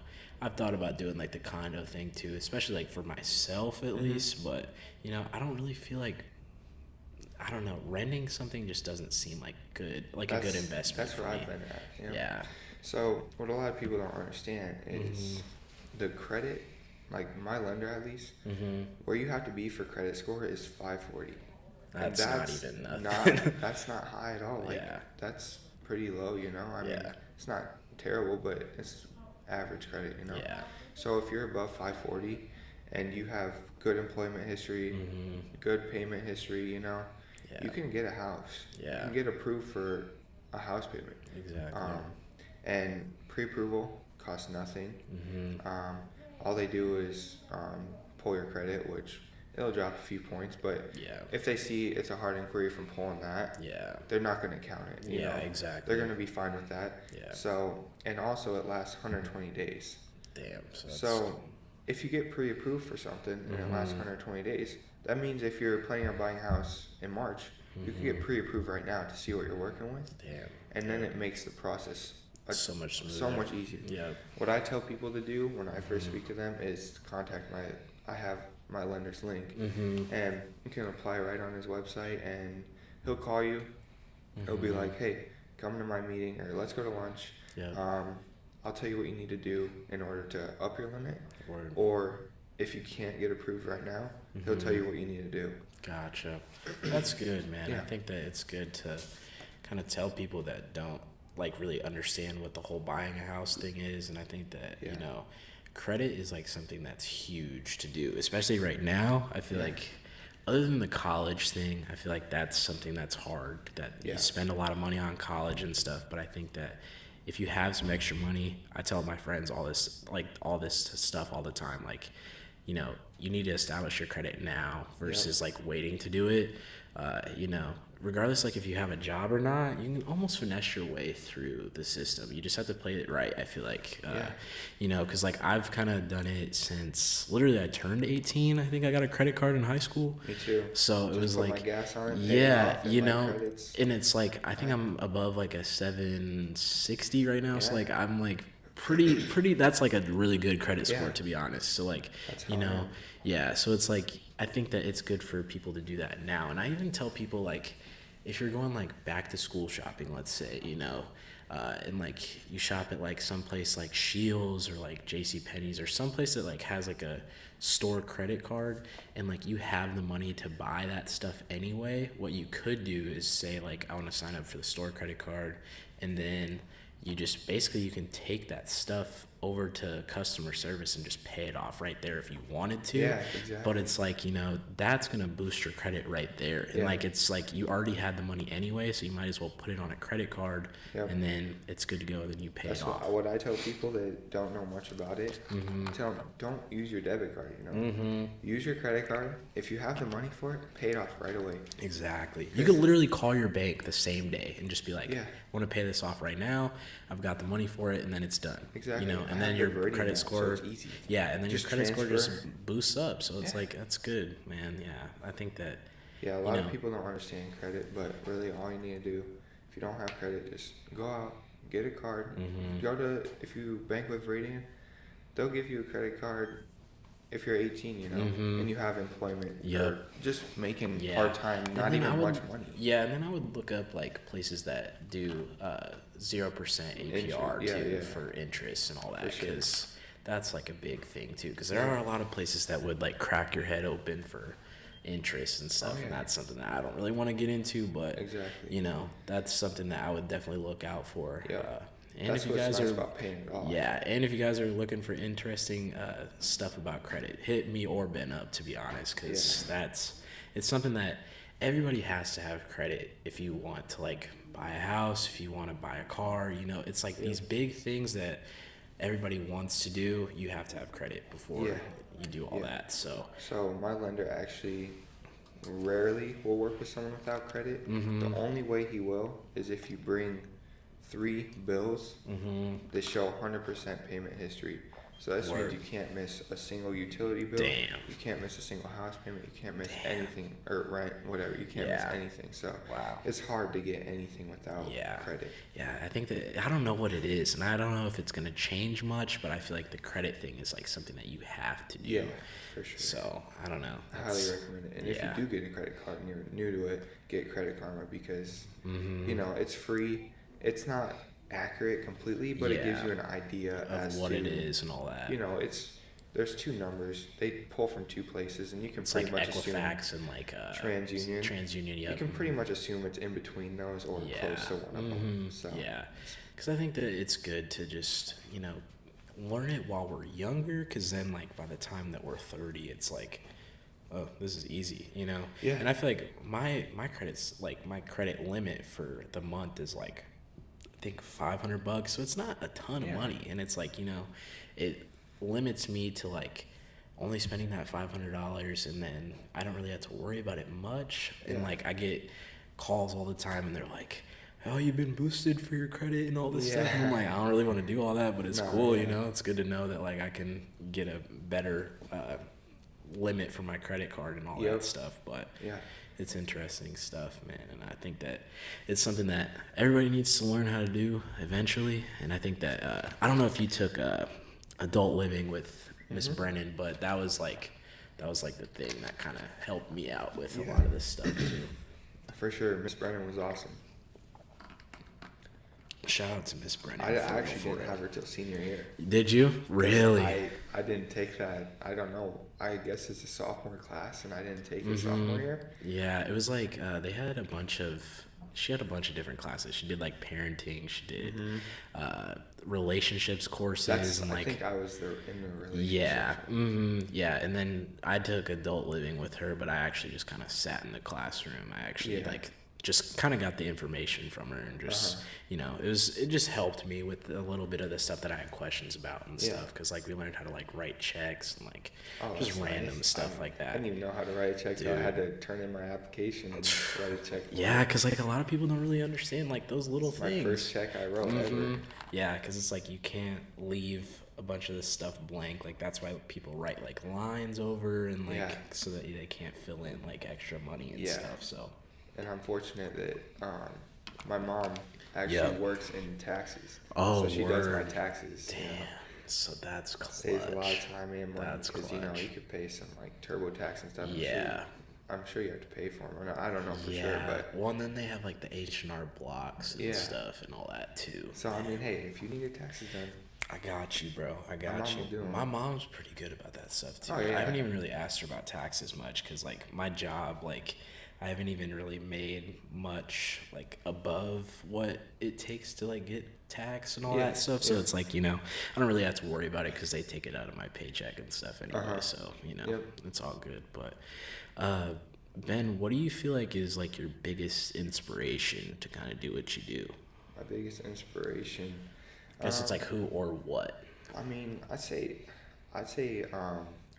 I've thought about doing like the condo thing too, especially like for myself at least. But, you know, I don't really feel like, I don't know, renting something just doesn't seem like good, like a good investment. That's where I've been at. You know? Yeah. So what a lot of people don't understand is the credit, like my lender at least, where you have to be for credit score is 540. That's not even nothing. That's not high at all. Like, that's pretty low, you know. I mean, it's not terrible, but it's average credit, you know. Yeah. So if you're above 540 and you have good employment history, good payment history, you know, you can get a house. Yeah. You can get approved for a house payment. Exactly. And pre-approval costs nothing. All they do is pull your credit, which it'll drop a few points, but if they see it's a hard inquiry from pulling that, they're not going to count it. You know? Exactly. They're going to be fine with that. Yeah. So, and also it lasts 120 days. Damn. So if you get pre-approved for something and it lasts 120 days, that means if you're planning on buying a house in March, you can get pre-approved right now to see what you're working with. Damn. And then it makes the process so much smoother. So much easier. Yeah. What I tell people to do when I first speak to them is contact I have my lender's link, and you can apply right on his website, and he'll call you. He'll be like, hey, come to my meeting, or let's go to lunch. I'll tell you what you need to do in order to up your limit. Word. Or if you can't get approved right now, he'll tell you what you need to do. Gotcha. That's good, man. I think that it's good to kind of tell people that don't like really understand what the whole buying a house thing is. And I think that, you know, credit is like something that's huge to do, especially right now. I feel like other than the college thing, I feel like that's something that's hard, that you spend a lot of money on college and stuff. But I think that if you have some extra money, I tell my friends all this stuff all the time. Like, you know, you need to establish your credit now versus like waiting to do it. You know, regardless, like if you have a job or not, you can almost finesse your way through the system. You just have to play it right. I feel like, you know, cause like I've kind of done it since literally I turned 18. I think I got a credit card in high school. Me too. So it was like, my gas on it, you know, and it's like, I think I'm above like a 760 right now. So like, I'm like pretty, that's like a really good credit score to be honest. So like, you know, so it's like, I think that it's good for people to do that now. And I even tell people, like, if you're going, like, back to school shopping, let's say, you know, and like you shop at like someplace like Shields or like JCPenney's or someplace that like has like a store credit card, and like you have the money to buy that stuff anyway, what you could do is say like, I want to sign up for the store credit card, and then you just basically you can take that stuff over to customer service and just pay it off right there if you wanted to. Yeah, exactly. But it's like, you know, that's gonna boost your credit right there. And like it's like you already had the money anyway, so you might as well put it on a credit card, and then it's good to go, then you pay That's it off. what I tell people that don't know much about it. Tell them, don't use your debit card, you know. Use your credit card. If you have the money for it, pay it off right away. Exactly. You could literally call your bank the same day and just be like, I want to pay this off right now. I've got the money for it, and then it's done. Exactly. You know, and then your credit score, so it's easy. And then Just your credit score transfer. just boosts up. So it's like, that's good, man. Yeah, I think that. Yeah, a lot of people don't understand credit, but really all you need to do, if you don't have credit, just go out, get a card. If you bank with Radiant, they'll give you a credit card if you're 18, you know, and you have employment. Or just making part-time, not even much money. Yeah, and then I would look up like places that do 0% APR for interest and all that, because that's like a big thing too, because there are a lot of places that would like crack your head open for interest and stuff, and that's something that I don't really want to get into, but you know, that's something that I would definitely look out for. And that's if you guys are about paying it off. and if you guys are looking for interesting stuff about credit, hit me or Ben up, to be honest, because it's something that everybody has to have credit if you want to like buy a house, if you want to buy a car, you know, it's like these big things that everybody wants to do. You have to have credit before you do all that. So my lender actually rarely will work with someone without credit. The only way he will is if you bring 3 bills that show 100% payment history. So that means you can't miss a single utility bill. You can't miss a single house payment. You can't miss anything, or rent, whatever. You can't miss anything. So it's hard to get anything without credit. Yeah, I think that, I don't know what it is, and I don't know if it's going to change much, but I feel like the credit thing is like something that you have to do. Yeah, for sure. So I don't know. I highly recommend it. And if you do get a credit card and you're new to it, get Credit Karma, because you know, it's free. It's not accurate completely, but it gives you an idea of what it is and all that. You know, there's 2 numbers. They pull from 2 places, and you can pretty like much assume Equifax and like TransUnion. TransUnion, You can pretty much assume it's in between those or close to one of them. So because I think that it's good to just, you know, learn it while we're younger, because then like by the time that we're 30, it's like, oh, this is easy, you know. And I feel like my credit's like, my credit limit for the month is like, I think $500, so it's not a ton of money, and it's like, you know, it limits me to like only spending that $500, and then I don't really have to worry about it much. And like I get calls all the time, and they're like, oh, you've been boosted for your credit and all this stuff, and I'm like, I don't really want to do all that, but it's cool, you know. It's good to know that like I can get a better limit for my credit card and all that stuff. But it's interesting stuff, man, and I think that it's something that everybody needs to learn how to do eventually. And I think that I don't know if you took adult living with Miss Brennan, but that was like the thing that kind of helped me out with a lot of this stuff too. For sure, Miss Brennan was awesome. Shout out to Miss Brennan. I actually didn't have her till senior year. Did you? Really? I didn't take that. I don't know. I guess it's a sophomore class, and I didn't take it sophomore year. Yeah, it was like they had she had a bunch of different classes. She did like parenting. She did relationships courses. I think I was in the relationship. Yeah, and then I took adult living with her, but I actually just kind of sat in the classroom. I actually like just kind of got the information from her, and just you know, it just helped me with a little bit of the stuff that I had questions about and stuff, because like we learned how to like write checks and like just random stuff like that. I didn't even know how to write a check, so I had to turn in my application and write a check. Yeah, because like a lot of people don't really understand like those little things. My first check I wrote ever. Yeah, because it's like you can't leave a bunch of this stuff blank. Like that's why people write like lines over, and like so that they can't fill in like extra money and stuff. So. And I'm fortunate that my mom actually works in taxes. Oh, so she does my taxes. Damn. So that's clutch. Saves a lot of time and money, That's because you know you could pay some like TurboTax and stuff. Yeah. I'm sure you have to pay for them. Or not. I don't know for sure, Yeah. but Well, and then they have like the H&R blocks and yeah. stuff and all that too. So I mean, hey, if you need your taxes done, I got you, bro. I my got mom you. will do 'em. My mom's pretty good about that stuff too. Oh I yeah. haven't even really asked her about taxes much because like my job, like I haven't even really made much like above what it takes to like get taxed and all Yeah, that stuff. So yeah. it's like, you know, I don't really have to worry about it because they take it out of my paycheck and stuff anyway. Uh-huh. So, you know, Yep. it's all good. But Ben, what do you feel like is like your biggest inspiration to kind of do what you do? My biggest inspiration. I guess it's like who or what. I mean, I'd say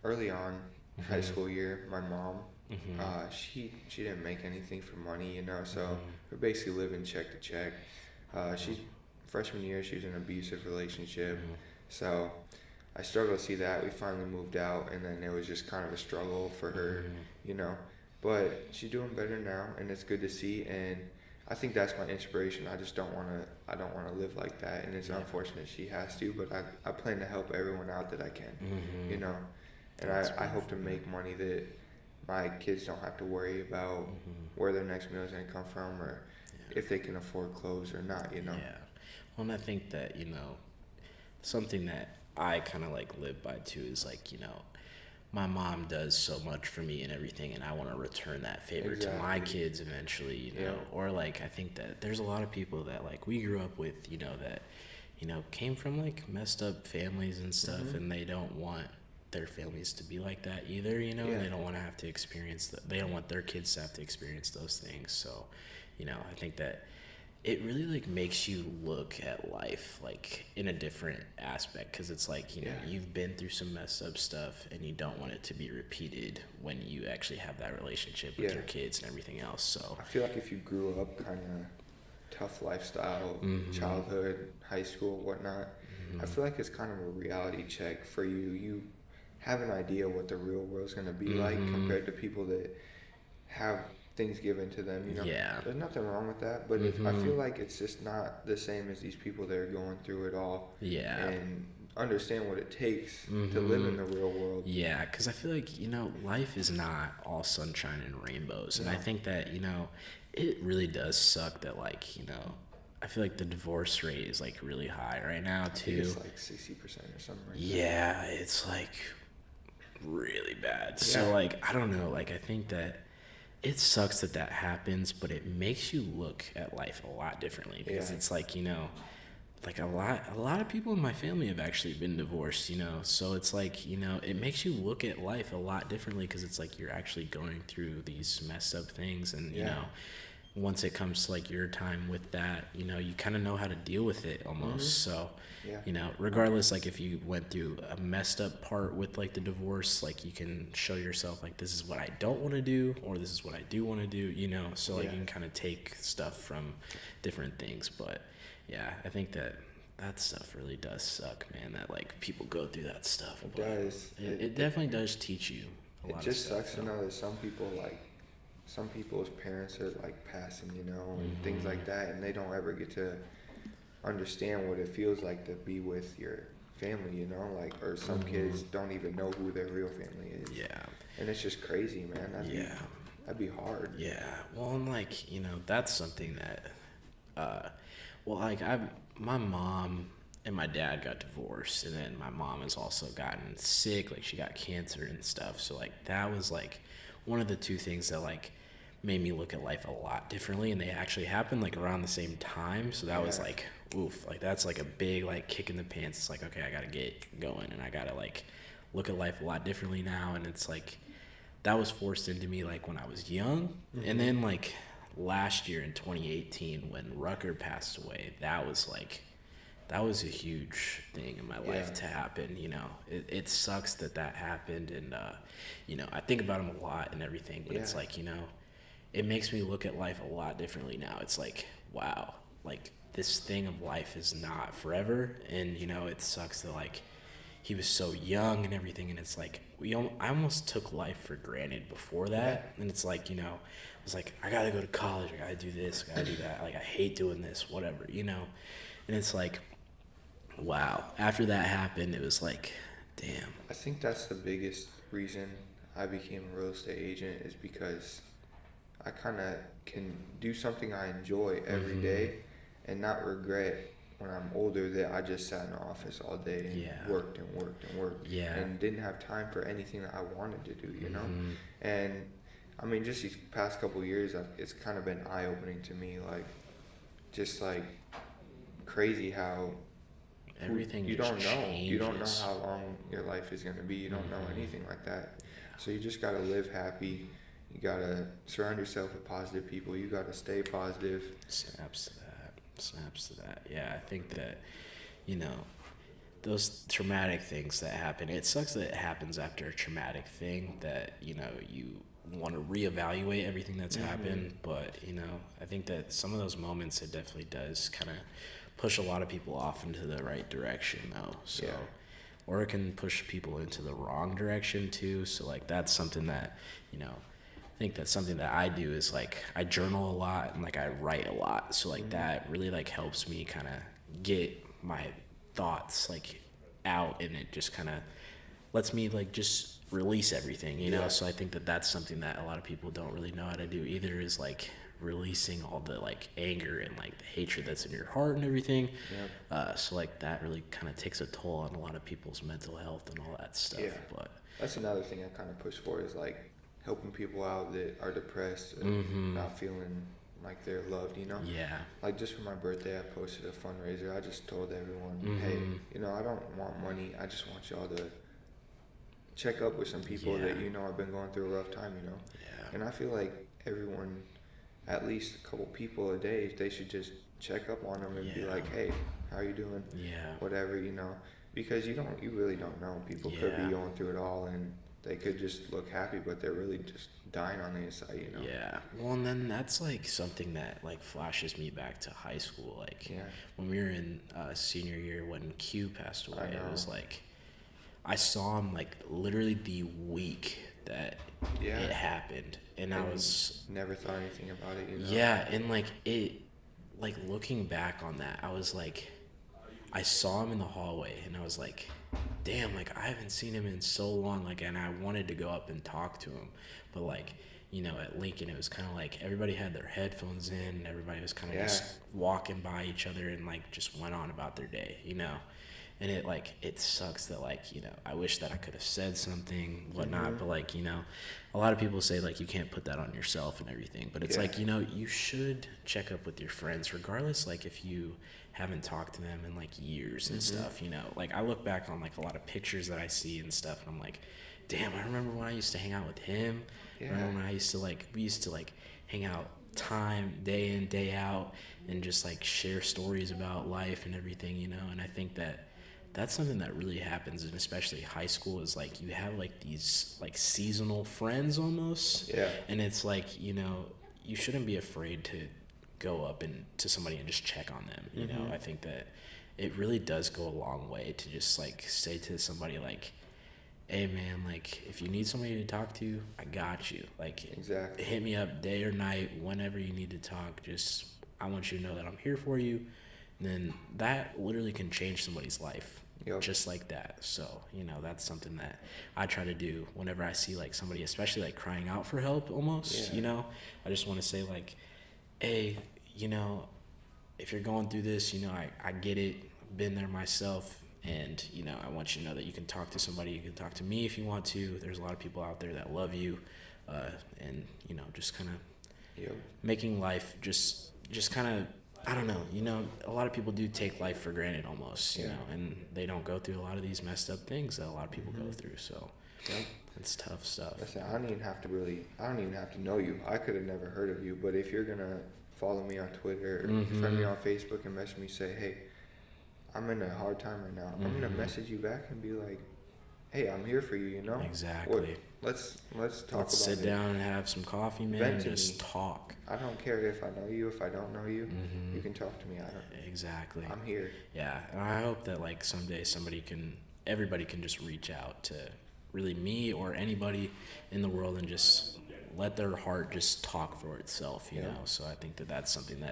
early on in high school year, my mom, she didn't make anything for money, you know, so we're basically living check to check. She's freshman year, she was in an abusive relationship, so I struggled to see that. We finally moved out, and then it was just kind of a struggle for her, you know, but she's doing better now, and it's good to see. And I think that's my inspiration. I just don't want to live like that, and it's unfortunate she has to, but I plan to help everyone out that I can, you know, and I hope to make money that my kids don't have to worry about where their next meal is going to come from, or if they can afford clothes or not, you know. Yeah. Well, and I think that, you know, something that I kind of like live by too is like, you know, my mom does so much for me and everything, and I want to return that favor to my Exactly. kids eventually, you know. Yeah. Or like I think that there's a lot of people that like we grew up with, you know, that, you know, came from like messed up families and stuff, and they don't want their families to be like that either, you know. Yeah. And they don't want to have to experience that. They don't want their kids to have to experience those things. So, you know, I think that it really like makes you look at life like in a different aspect, because it's like, you know, you've been through some messed up stuff and you don't want it to be repeated when you actually have that relationship with your kids and everything else. So I feel like if you grew up kind of tough lifestyle, childhood, high school, whatnot, I feel like it's kind of a reality check for you. You have an idea what the real world's going to be like compared to people that have things given to them, you know. Yeah. There's nothing wrong with that, but I feel like it's just not the same as these people that are going through it all. Yeah. And understand what it takes to live in the real world. Yeah, because I feel like, you know, life is not all sunshine and rainbows. And I think that, you know, it really does suck that, like, you know, I feel like the divorce rate is, like, really high right now, too. It's like 60% or something like that. Yeah, it's, like, really bad. So, like, I don't know. Like, I think that it sucks that that happens, but it makes you look at life a lot differently, because it's like, you know, like a lot of people in my family have actually been divorced, you know. So it's like, you know, it makes you look at life a lot differently, because it's like you're actually going through these messed up things, and you know, once it comes to like your time with that, you know, you kind of know how to deal with it almost. So you know, regardless, like if you went through a messed up part with like the divorce, like you can show yourself like, this is what I don't want to do, or this is what I do want to do, you know. So like you can kind of take stuff from different things. But yeah, I think that stuff really does suck, man, that like people go through that stuff. It does. It definitely does teach you a lot of stuff. It just sucks to know that some people's parents are like passing, you know, and things like that, and they don't ever get to understand what it feels like to be with your family, you know, like, or some kids don't even know who their real family is. Yeah. And it's just crazy, man. That'd be hard. Yeah. Well, and like, you know, that's something that, well, like my mom and my dad got divorced, and then my mom has also gotten sick, like she got cancer and stuff. So like that was like one of the two things that like made me look at life a lot differently, and they actually happened like around the same time. So that was like, oof, like that's like a big like kick in the pants. It's like, okay, I gotta get going, and I gotta like look at life a lot differently now. And it's like that was forced into me like when I was young, and then like last year in 2018 when Rucker passed away, that was a huge thing in my life to happen, you know. It sucks that happened, and you know, I think about him a lot and everything, but it's like, you know, it makes me look at life a lot differently now. It's like, wow, like this thing of life is not forever, and you know, it sucks that like he was so young and everything, and it's like I almost took life for granted before that, and it's like, you know, I was like, I gotta go to college, I gotta do this, I gotta do that, like I hate doing this, whatever, you know. And it's like, wow, after that happened, it was like, damn. I think that's the biggest reason I became a real estate agent is because I kind of can do something I enjoy every day and not regret when I'm older that I just sat in the office all day and worked and worked and worked and didn't have time for anything that I wanted to do, you know? And I mean, just these past couple years, it's kind of been eye-opening to me, like, just like crazy how everything you just don't know. changes. You don't know how long your life is going to be. You don't know anything like that. So you just got to live happy. You got to surround yourself with positive people. You got to stay positive. Snaps to that. Yeah, I think that, you know, those traumatic things that happen, it sucks that it happens after a traumatic thing that, you know, you want to reevaluate everything that's happened. But, you know, I think that some of those moments, it definitely does kind of push a lot of people off into the right direction, though. So, or it can push people into the wrong direction, too. So, like, that's something that, you know, I think that's something that I do is, like, I journal a lot and, like, I write a lot. So, like, that really, like, helps me kind of get my thoughts, like, out, and it just kind of lets me, like, just release everything, you know? So I think that that's something that a lot of people don't really know how to do either, is, like, releasing all the, like, anger and, like, the hatred that's in your heart and everything. So, like, that really kind of takes a toll on a lot of people's mental health and all that stuff. But that's another thing I kind of push for is, like, helping people out that are depressed and not feeling like they're loved, you know? Like, just for my birthday, I posted a fundraiser. I just told everyone, hey, you know, I don't want money. I just want y'all to check up with some people that, you know, have been going through a rough time, you know? And I feel like everyone, at least a couple people a day, they should just check up on them and be like, hey, how you doing? Whatever, you know? Because you really don't know. People could be going through it all, and they could just look happy, but they're really just dying on the inside, you know? Well, and then that's, like, something that, like, flashes me back to high school. Like, when we were in senior year, when Q passed away, it was, like, I saw him, like, literally the week that it happened. And I was... Never thought anything about it, you know? And, like, it... Like, looking back on that, I was, like... I saw him in the hallway, and I was like, damn, like, I haven't seen him in so long, like, and I wanted to go up and talk to him. But, like, you know, at Lincoln, it was kind of like everybody had their headphones in, and everybody was kind of just walking by each other and, like, just went on about their day, you know? And it, like, it sucks that, like, you know, I wish that I could have said something, whatnot, but, like, you know, a lot of people say, like, you can't put that on yourself and everything, but it's like, you know, you should check up with your friends, regardless, like, if you haven't talked to them in, like, years and stuff, you know? Like, I look back on, like, a lot of pictures that I see and stuff, and I'm like, damn, I remember when I used to hang out with him. I remember when I used to, like, we used to, like, hang out time, day in, day out, and just, like, share stories about life and everything, you know? And I think that that's something that really happens, and especially high school, is, like, you have, like, these, like, seasonal friends almost. And it's like, you know, you shouldn't be afraid to go up and to somebody and just check on them, you know? I think that it really does go a long way to just, like, say to somebody, like, hey, man, like, if you need somebody to talk to, I got you. Like, hit me up day or night, whenever you need to talk. Just, I want you to know that I'm here for you. And then that literally can change somebody's life. Just like that. So, you know, that's something that I try to do whenever I see, like, somebody, especially, like, crying out for help almost, you know? I just want to say, like, hey, you know, if you're going through this, you know, I get it. I've been there myself. And, you know, I want you to know that you can talk to somebody. You can talk to me if you want to. There's a lot of people out there that love you. And, you know, just kind of making life just kind of, I don't know, you know, a lot of people do take life for granted almost, you know, and they don't go through a lot of these messed up things that a lot of people go through. So it's tough stuff. Listen, I don't even have to know you. I could have never heard of you, but if you're going to follow me on Twitter or friend me on Facebook and message me, say, hey, I'm in a hard time right now. I'm going to message you back and be like, hey, I'm here for you, you know? Exactly. Let's talk about it. Let's sit down and have some coffee, man, and just talk. I don't care if I know you, if I don't know you. You can talk to me. Exactly. I'm here. Yeah, and I hope that, like, someday everybody can just reach out to really me or anybody in the world and just let their heart just talk for itself, you know? So I think that that's something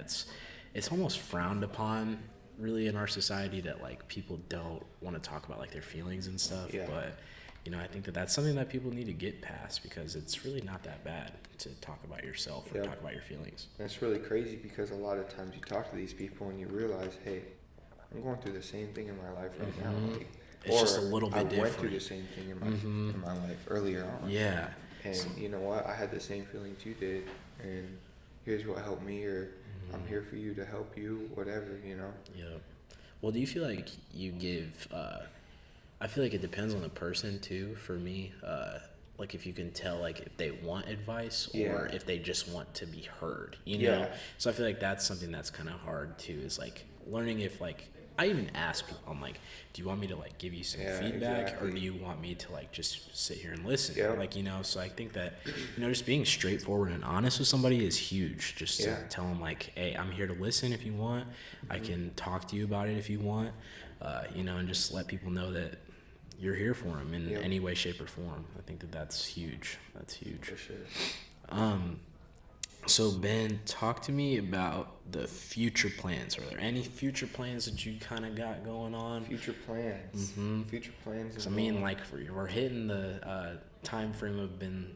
it's almost frowned upon really in our society, that, like, people don't want to talk about, like, their feelings and stuff. But, I think that that's something that people need to get past, because it's really not that bad to talk about yourself or talk about your feelings. And it's really crazy because a lot of times you talk to these people and you realize, hey, I'm going through the same thing in my life right now. Like, it's just a little bit different. I went through the same thing in my life earlier on. Yeah. And you know what? I had the same feelings you did, and here's what helped me, or I'm here for you to help you, whatever, Yeah. Well, do you feel like you give, I feel like it depends on the person too, for me, like if you can tell like if they want advice or if they just want to be heard, know? So I feel like that's something that's kind of hard too, is like learning if like, I even ask people, I'm like, do you want me to like give you some feedback or do you want me to like just sit here and listen? Like, so I think that, just being straightforward and honest with somebody is huge. Just to tell them like, hey, I'm here to listen if you want. I can talk to you about it if you want, and just let people know that you're here for them in any way, shape, or form. I think that that's huge. That's huge. For sure. So Ben, talk to me about the future plans. Are there any future plans that you kind of got going on? Future plans. Future plans. I mean, like we're hitting the time frame of been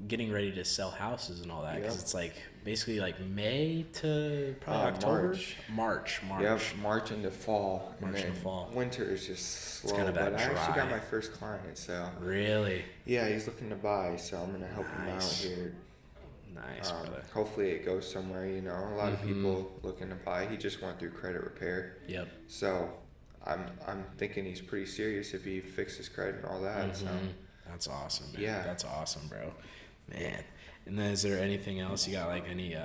getting ready to sell houses and all that, because it's like basically like May to probably October. March. Yep, March into fall. March into fall. Winter is just slow. It's kind of that but dry. I actually got my first client, so. Really? Yeah, he's looking to buy, so I'm gonna help him out here. Nice, brother. Hopefully it goes somewhere, A lot of people looking to buy. He just went through credit repair. Yep. So I'm thinking he's pretty serious if he fixes credit and all that. So that's awesome, man. Yeah. That's awesome, bro. Man. And then is there anything else? You got like any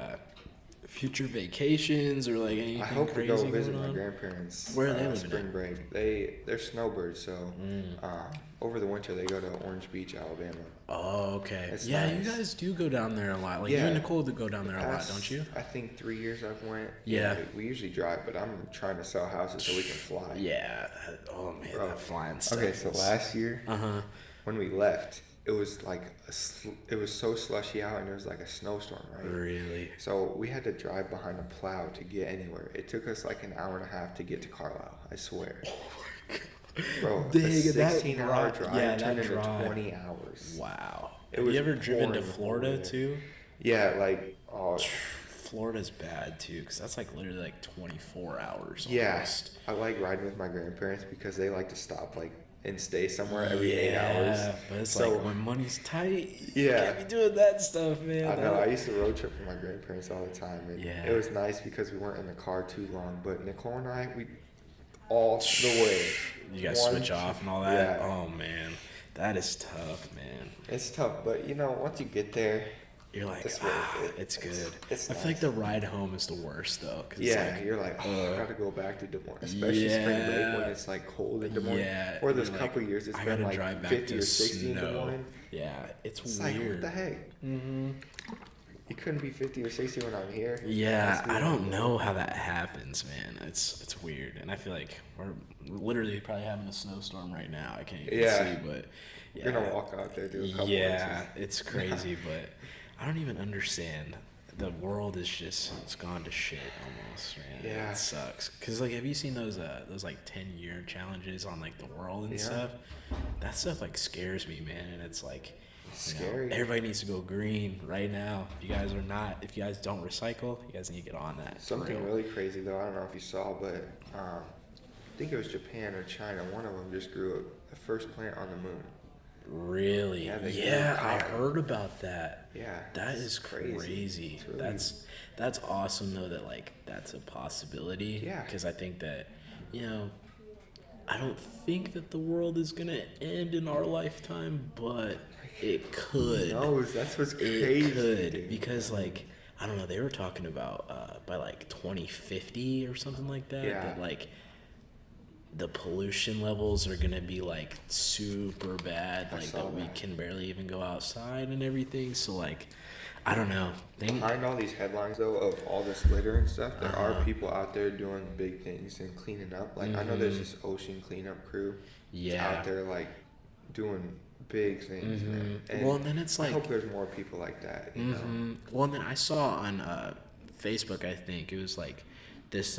future vacations or like anything I hope crazy to go going visit on? my grandparents. Where are they living spring at? break. They're snowbirds, so over the winter they go to Orange Beach, Alabama. Oh, okay. It's yeah, nice. You guys do go down there a lot. Like you and Nicole go down there a lot, don't you? I think 3 years I've went. Yeah. We usually drive, but I'm trying to sell houses so we can fly. Yeah. Oh man, that flying stuff. Okay, so last year when we left, it was like it was so slushy out and it was like a snowstorm, right? Really? So we had to drive behind a plow to get anywhere. It took us like an hour and a half to get to Carlisle, I swear. Oh my god. Bro, Dang, a 16-hour drive turned into drive. 20 hours. Wow. Have you ever driven to Florida too? Yeah, like Florida's bad too, because that's like literally like 24 hours. Yeah, almost. I like riding with my grandparents because they like to stop like and stay somewhere every 8 hours. Yeah, but it's like when money's tight, you Yeah. can't be doing that stuff, man. I know. I used to road trip with my grandparents all the time, and Yeah. it was nice because we weren't in the car too long. But Nicole and I, we all the way. You guys switch off and all that. Yeah. Oh man, that is tough, man. It's tough, but once you get there, You're like, it's worth it. it's good. It's I nice. feel like the ride home is the worst though. Cause Yeah, it's like, you're like, I gotta go back to Des Moines, especially spring break when it's like cold in Des Moines. Yeah, Or those you're couple like, years it's I been gotta like drive back 50 to or 60 in Des snow. Moines. Yeah, it's It's weird. like, what the heck? Mm-hmm. You couldn't be 50 or 60 when I'm here. Yeah, I don't know how that happens, man. It's weird, and I feel like we're literally probably having a snowstorm right now. I can't even see, but You're gonna walk out there, do a couple yeah, inches. it's crazy, but I don't even understand. The world is it's gone to shit almost, man. Yeah. It sucks. Cause like, have you seen those like 10-year challenges on like the world and stuff? That stuff like scares me, man. And it's like, scary. Everybody needs to go green right now. If you guys don't recycle, you guys need to get on that. Something really crazy though, I don't know if you saw, but I think it was Japan or China. One of them just grew the first plant on the moon. Really? Yeah, I heard about that. Yeah, that is crazy. It's really, that's awesome though, that like that's a possibility. Yeah. Because I think that I don't think that the world is gonna end in our lifetime, but it could. Who knows? That's what's crazy. It could, because like, I don't know, they were talking about by like 2050 or something like that. Yeah. That like the pollution levels are gonna be like super bad, like that we can barely even go outside and everything. So like, I don't know. Behind all these headlines though of all this litter and stuff, there are people out there doing big things and cleaning up. Like I know there's this ocean cleanup crew out there like doing big things. Man. And well, and then it's like, I hope there's more people like that. You know? Well, and then I saw on Facebook, I think it was like this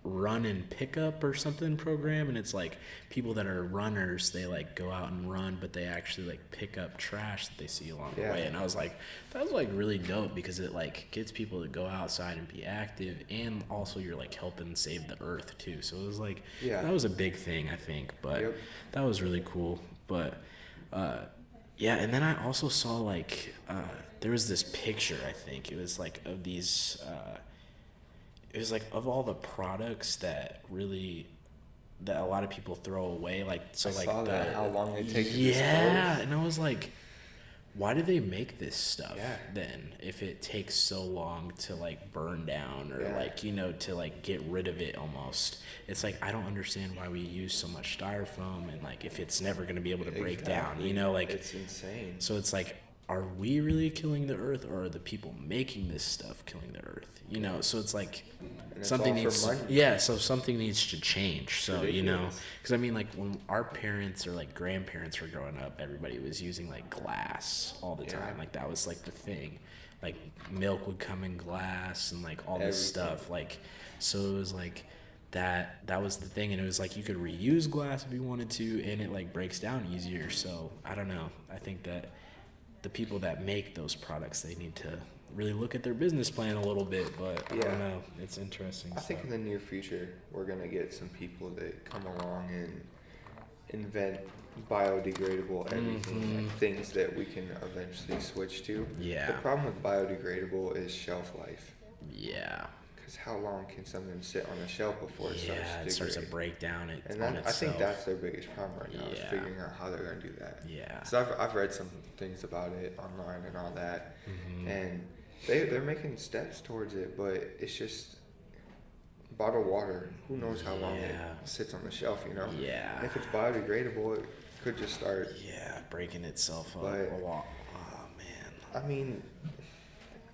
run and pickup or something program, and it's like people that are runners, they like go out and run, but they actually like pick up trash that they see along the way. And I was like, that was like really dope, because it like gets people to go outside and be active, and also you're like helping save the earth too. So it was like, that was a big thing, I think, but that was really cool. But yeah, and then I also saw like there was this picture, I think it was like of these it was like of all the products that a lot of people throw away, like, so I like saw that, how long it takes to dispose. Yeah, And I was like, why do they make this stuff then, if it takes so long to like burn down, or like, you know, to like get rid of it almost? It's like, I don't understand why we use so much styrofoam, and like if it's never going to be able to break down, you know, like it's insane. So it's like, are we really killing the earth, or are the people making this stuff killing the earth? You know, so it's like something needs so something needs to change. So, you know, because I mean, like when our parents or like grandparents were growing up, everybody was using like glass all the time. Like that was like the thing. Like milk would come in glass, and like all this stuff. Like, so it was like that was the thing, and it was like you could reuse glass if you wanted to, and it like breaks down easier. So I don't know. I think that the people that make those products, they need to really look at their business plan a little bit, but I don't know. It's interesting. I think in the near future, we're going to get some people that come along and invent biodegradable everything, like things that we can eventually switch to. Yeah. The problem with biodegradable is shelf life. Yeah. Because how long can something sit on a shelf before it starts to break down I think that's their biggest problem right now, is figuring out how they're going to do that. Yeah. So I've read some things about it online and all that, and they're making steps towards it, but it's just bottled water. Who knows how long it sits on the shelf, you know? Yeah. And if it's biodegradable, it could just start breaking itself up but, a lot. Oh man. I mean,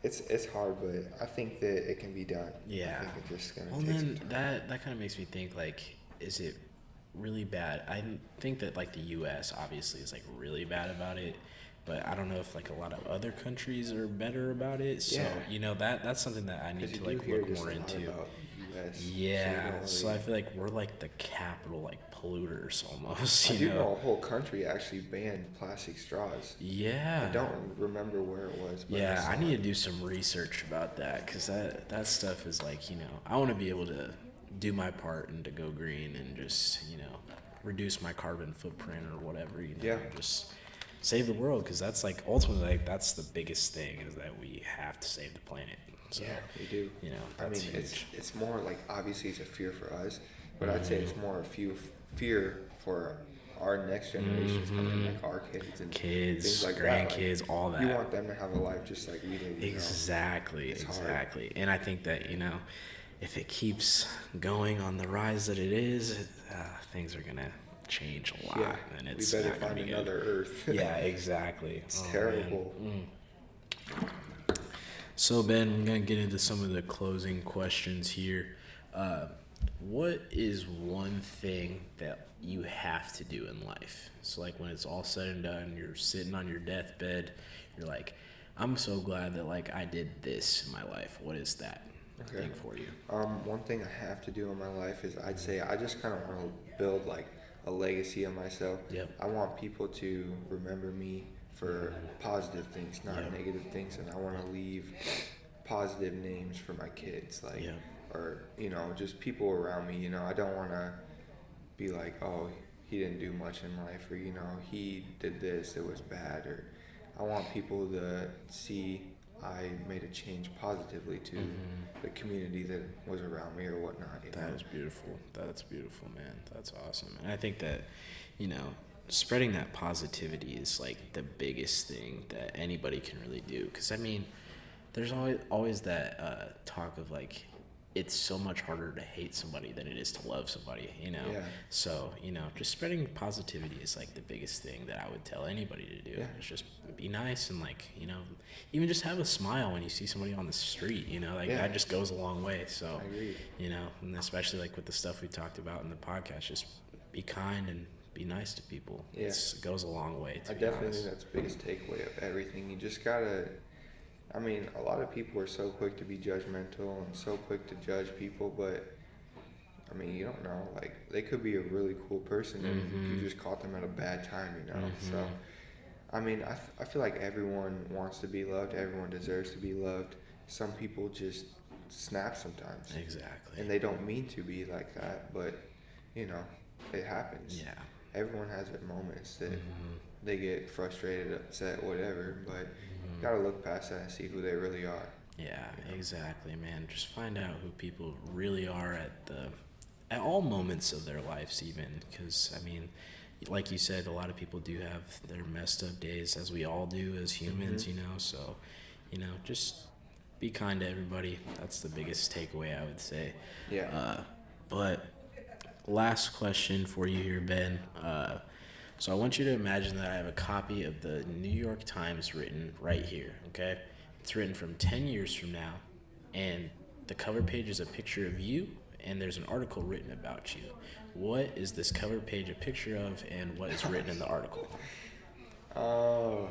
it's hard, but I think that it can be done. Yeah. I think it's just gonna well, take then some time. that kind of makes me think, like, is it really bad? I think that like the U.S. obviously is like really bad about it, but I don't know if like a lot of other countries are better about it. So you know, that's something that I need to like look more into. Yeah, so I feel like we're like the capital like polluters almost. You know, a whole country actually banned plastic straws. Yeah, I don't remember where it was. But yeah, I need to do some research about that, because that stuff is like, you know, I want to be able to do my part and to go green and just, you know, reduce my carbon footprint or whatever, you know, just save the world, because that's like ultimately like that's the biggest thing, is that we have to save the planet. So, we do. You know, that's huge. It's more like, obviously it's a fear for us, but I'd say it's more a fear for our next generations coming, like our kids and things like grandkids, like, all that. You want them to have a life just like we did. Exactly. And I think that, you know, if it keeps going on the rise that it is, things are gonna change a lot, and it's we better find another Earth. Yeah, exactly. It's terrible. So Ben, we're gonna get into some of the closing questions here. What is one thing that you have to do in life? So like when it's all said and done, you're sitting on your deathbed, you're like, I'm so glad that like I did this in my life. What is that thing for you? One thing I have to do in my life is, I'd say I just kind of want to build like a legacy of myself. I want people to remember me for positive things, not negative things, and I want to leave positive names for my kids, like, or, you know, just people around me. You know, I don't want to be like, oh, he didn't do much in life, or, you know, he did this, it was bad, or I want people to see I made a change positively to the community that was around me or whatnot. That is beautiful. That's beautiful, man. That's awesome. And I think that, you know, spreading that positivity is like the biggest thing that anybody can really do. Because I mean, there's always that talk of like, it's so much harder to hate somebody than it is to love somebody, you know? So, you know, just spreading positivity is like the biggest thing that I would tell anybody to do. It's just be nice, and like, you know, even just have a smile when you see somebody on the street, you know, like that just goes a long way. So, you know, and especially like with the stuff we talked about in the podcast, just be kind and be nice to people. It goes a long way. I definitely think that's the biggest takeaway of everything. You just gotta, I mean, a lot of people are so quick to be judgmental and so quick to judge people, but I mean, you don't know. Like, they could be a really cool person and you just caught them at a bad time, you know? So, I mean, I feel like everyone wants to be loved. Everyone deserves to be loved. Some people just snap sometimes. Exactly. And they don't mean to be like that, but, you know, it happens. Yeah. Everyone has their moments that they get frustrated, upset, whatever, but you gotta look past that and see who they really are. Yeah, exactly, man. Just find out who people really are at all moments of their lives, even. Because, I mean, like you said, a lot of people do have their messed up days, as we all do as humans, you know. So, you know, just be kind to everybody. That's the biggest takeaway, I would say. Yeah. But last question for you here, Ben. So I want you to imagine that I have a copy of the New York Times written right here, okay? It's written from 10 years from now, and the cover page is a picture of you, and there's an article written about you. What is this cover page a picture of, and what is written in the article? Oh.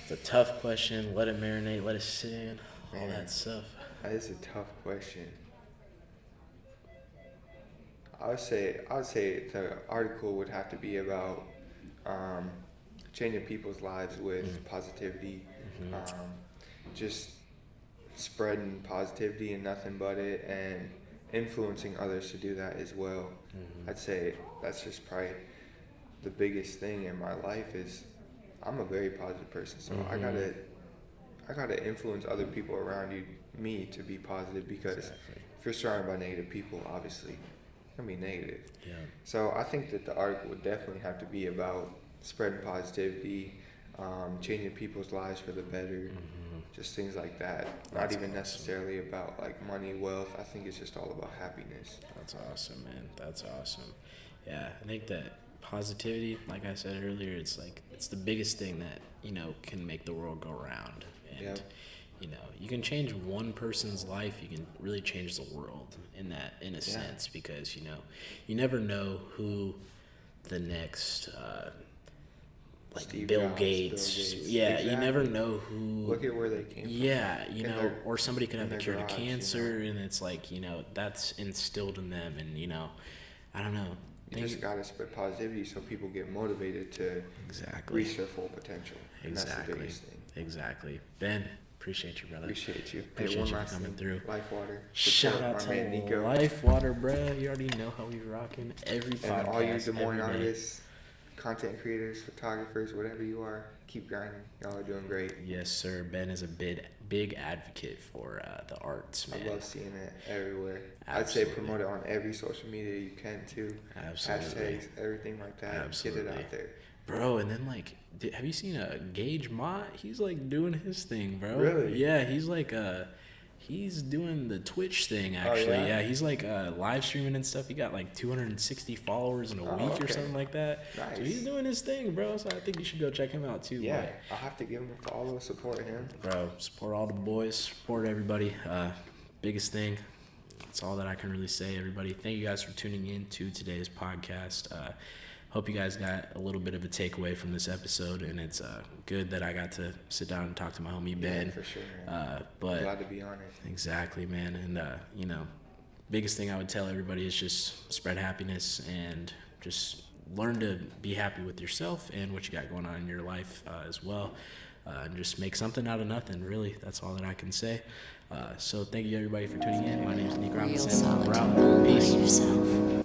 It's a tough question. Let it marinate, let it sit in, all that stuff. That is a tough question. I would say the article would have to be about changing people's lives with positivity, just spreading positivity and nothing but it, and influencing others to do that as well. I'd say that's just probably the biggest thing in my life. Is I'm a very positive person, so I gotta influence other people around me to be positive, because if you're surrounded by negative people, obviously gonna be negative. Yeah. So I think that the article would definitely have to be about spreading positivity, changing people's lives for the better, just things like that. Not even necessarily about like money, wealth. I think it's just all about happiness. That's awesome, man. That's awesome. Yeah, I think that positivity, like I said earlier, it's the biggest thing that, you know, can make the world go round. And you know, you can change one person's life, you can really change the world in a sense, because, you know, you never know who the next like Steve Bill Jobs, Gates. Yeah, exactly. You never know who. Look at where they came from. Yeah, you know, or somebody could have a cure to garage, cancer, you know? and it's like, you know, that's instilled in them, and, you know, I don't know. You just gotta spread positivity so people get motivated to reach their full potential. And that's the biggest thing. Exactly. Ben, appreciate you, brother. Appreciate you. Appreciate you for coming through. Life Water. Shout out to Life Water, bruh. You already know how we rocking every podcast. And all you Des Moines artists, content creators, photographers, whatever you are, keep grinding. Y'all are doing great. Yes, sir. Ben is a big advocate for the arts, man. I love seeing it everywhere. Absolutely. I'd say promote it on every social media you can too. Absolutely. Hashtags, everything like that. Absolutely. Get it out there. Bro, and then like, have you seen Gage Mott? He's like doing his thing, bro. Really? Yeah, he's like he's doing the Twitch thing actually. Oh, yeah? He's like live streaming and stuff. He got like 260 followers in a week or something like that. Nice. So he's doing his thing, bro. So I think you should go check him out too. Yeah, I'll have to give him a follow, support him. Bro, support all the boys, support everybody. Biggest thing. That's all that I can really say, everybody. Thank you guys for tuning in to today's podcast. Hope you guys got a little bit of a takeaway from this episode, and it's good that I got to sit down and talk to my homie Ben. Yeah, for sure, man. But glad to be on it. Exactly, man. And you know, biggest thing I would tell everybody is just spread happiness and just learn to be happy with yourself and what you got going on in your life as well. And just make something out of nothing, really. That's all that I can say. So thank you, everybody, for tuning in. My name is Neek Robinson. We're out. Peace.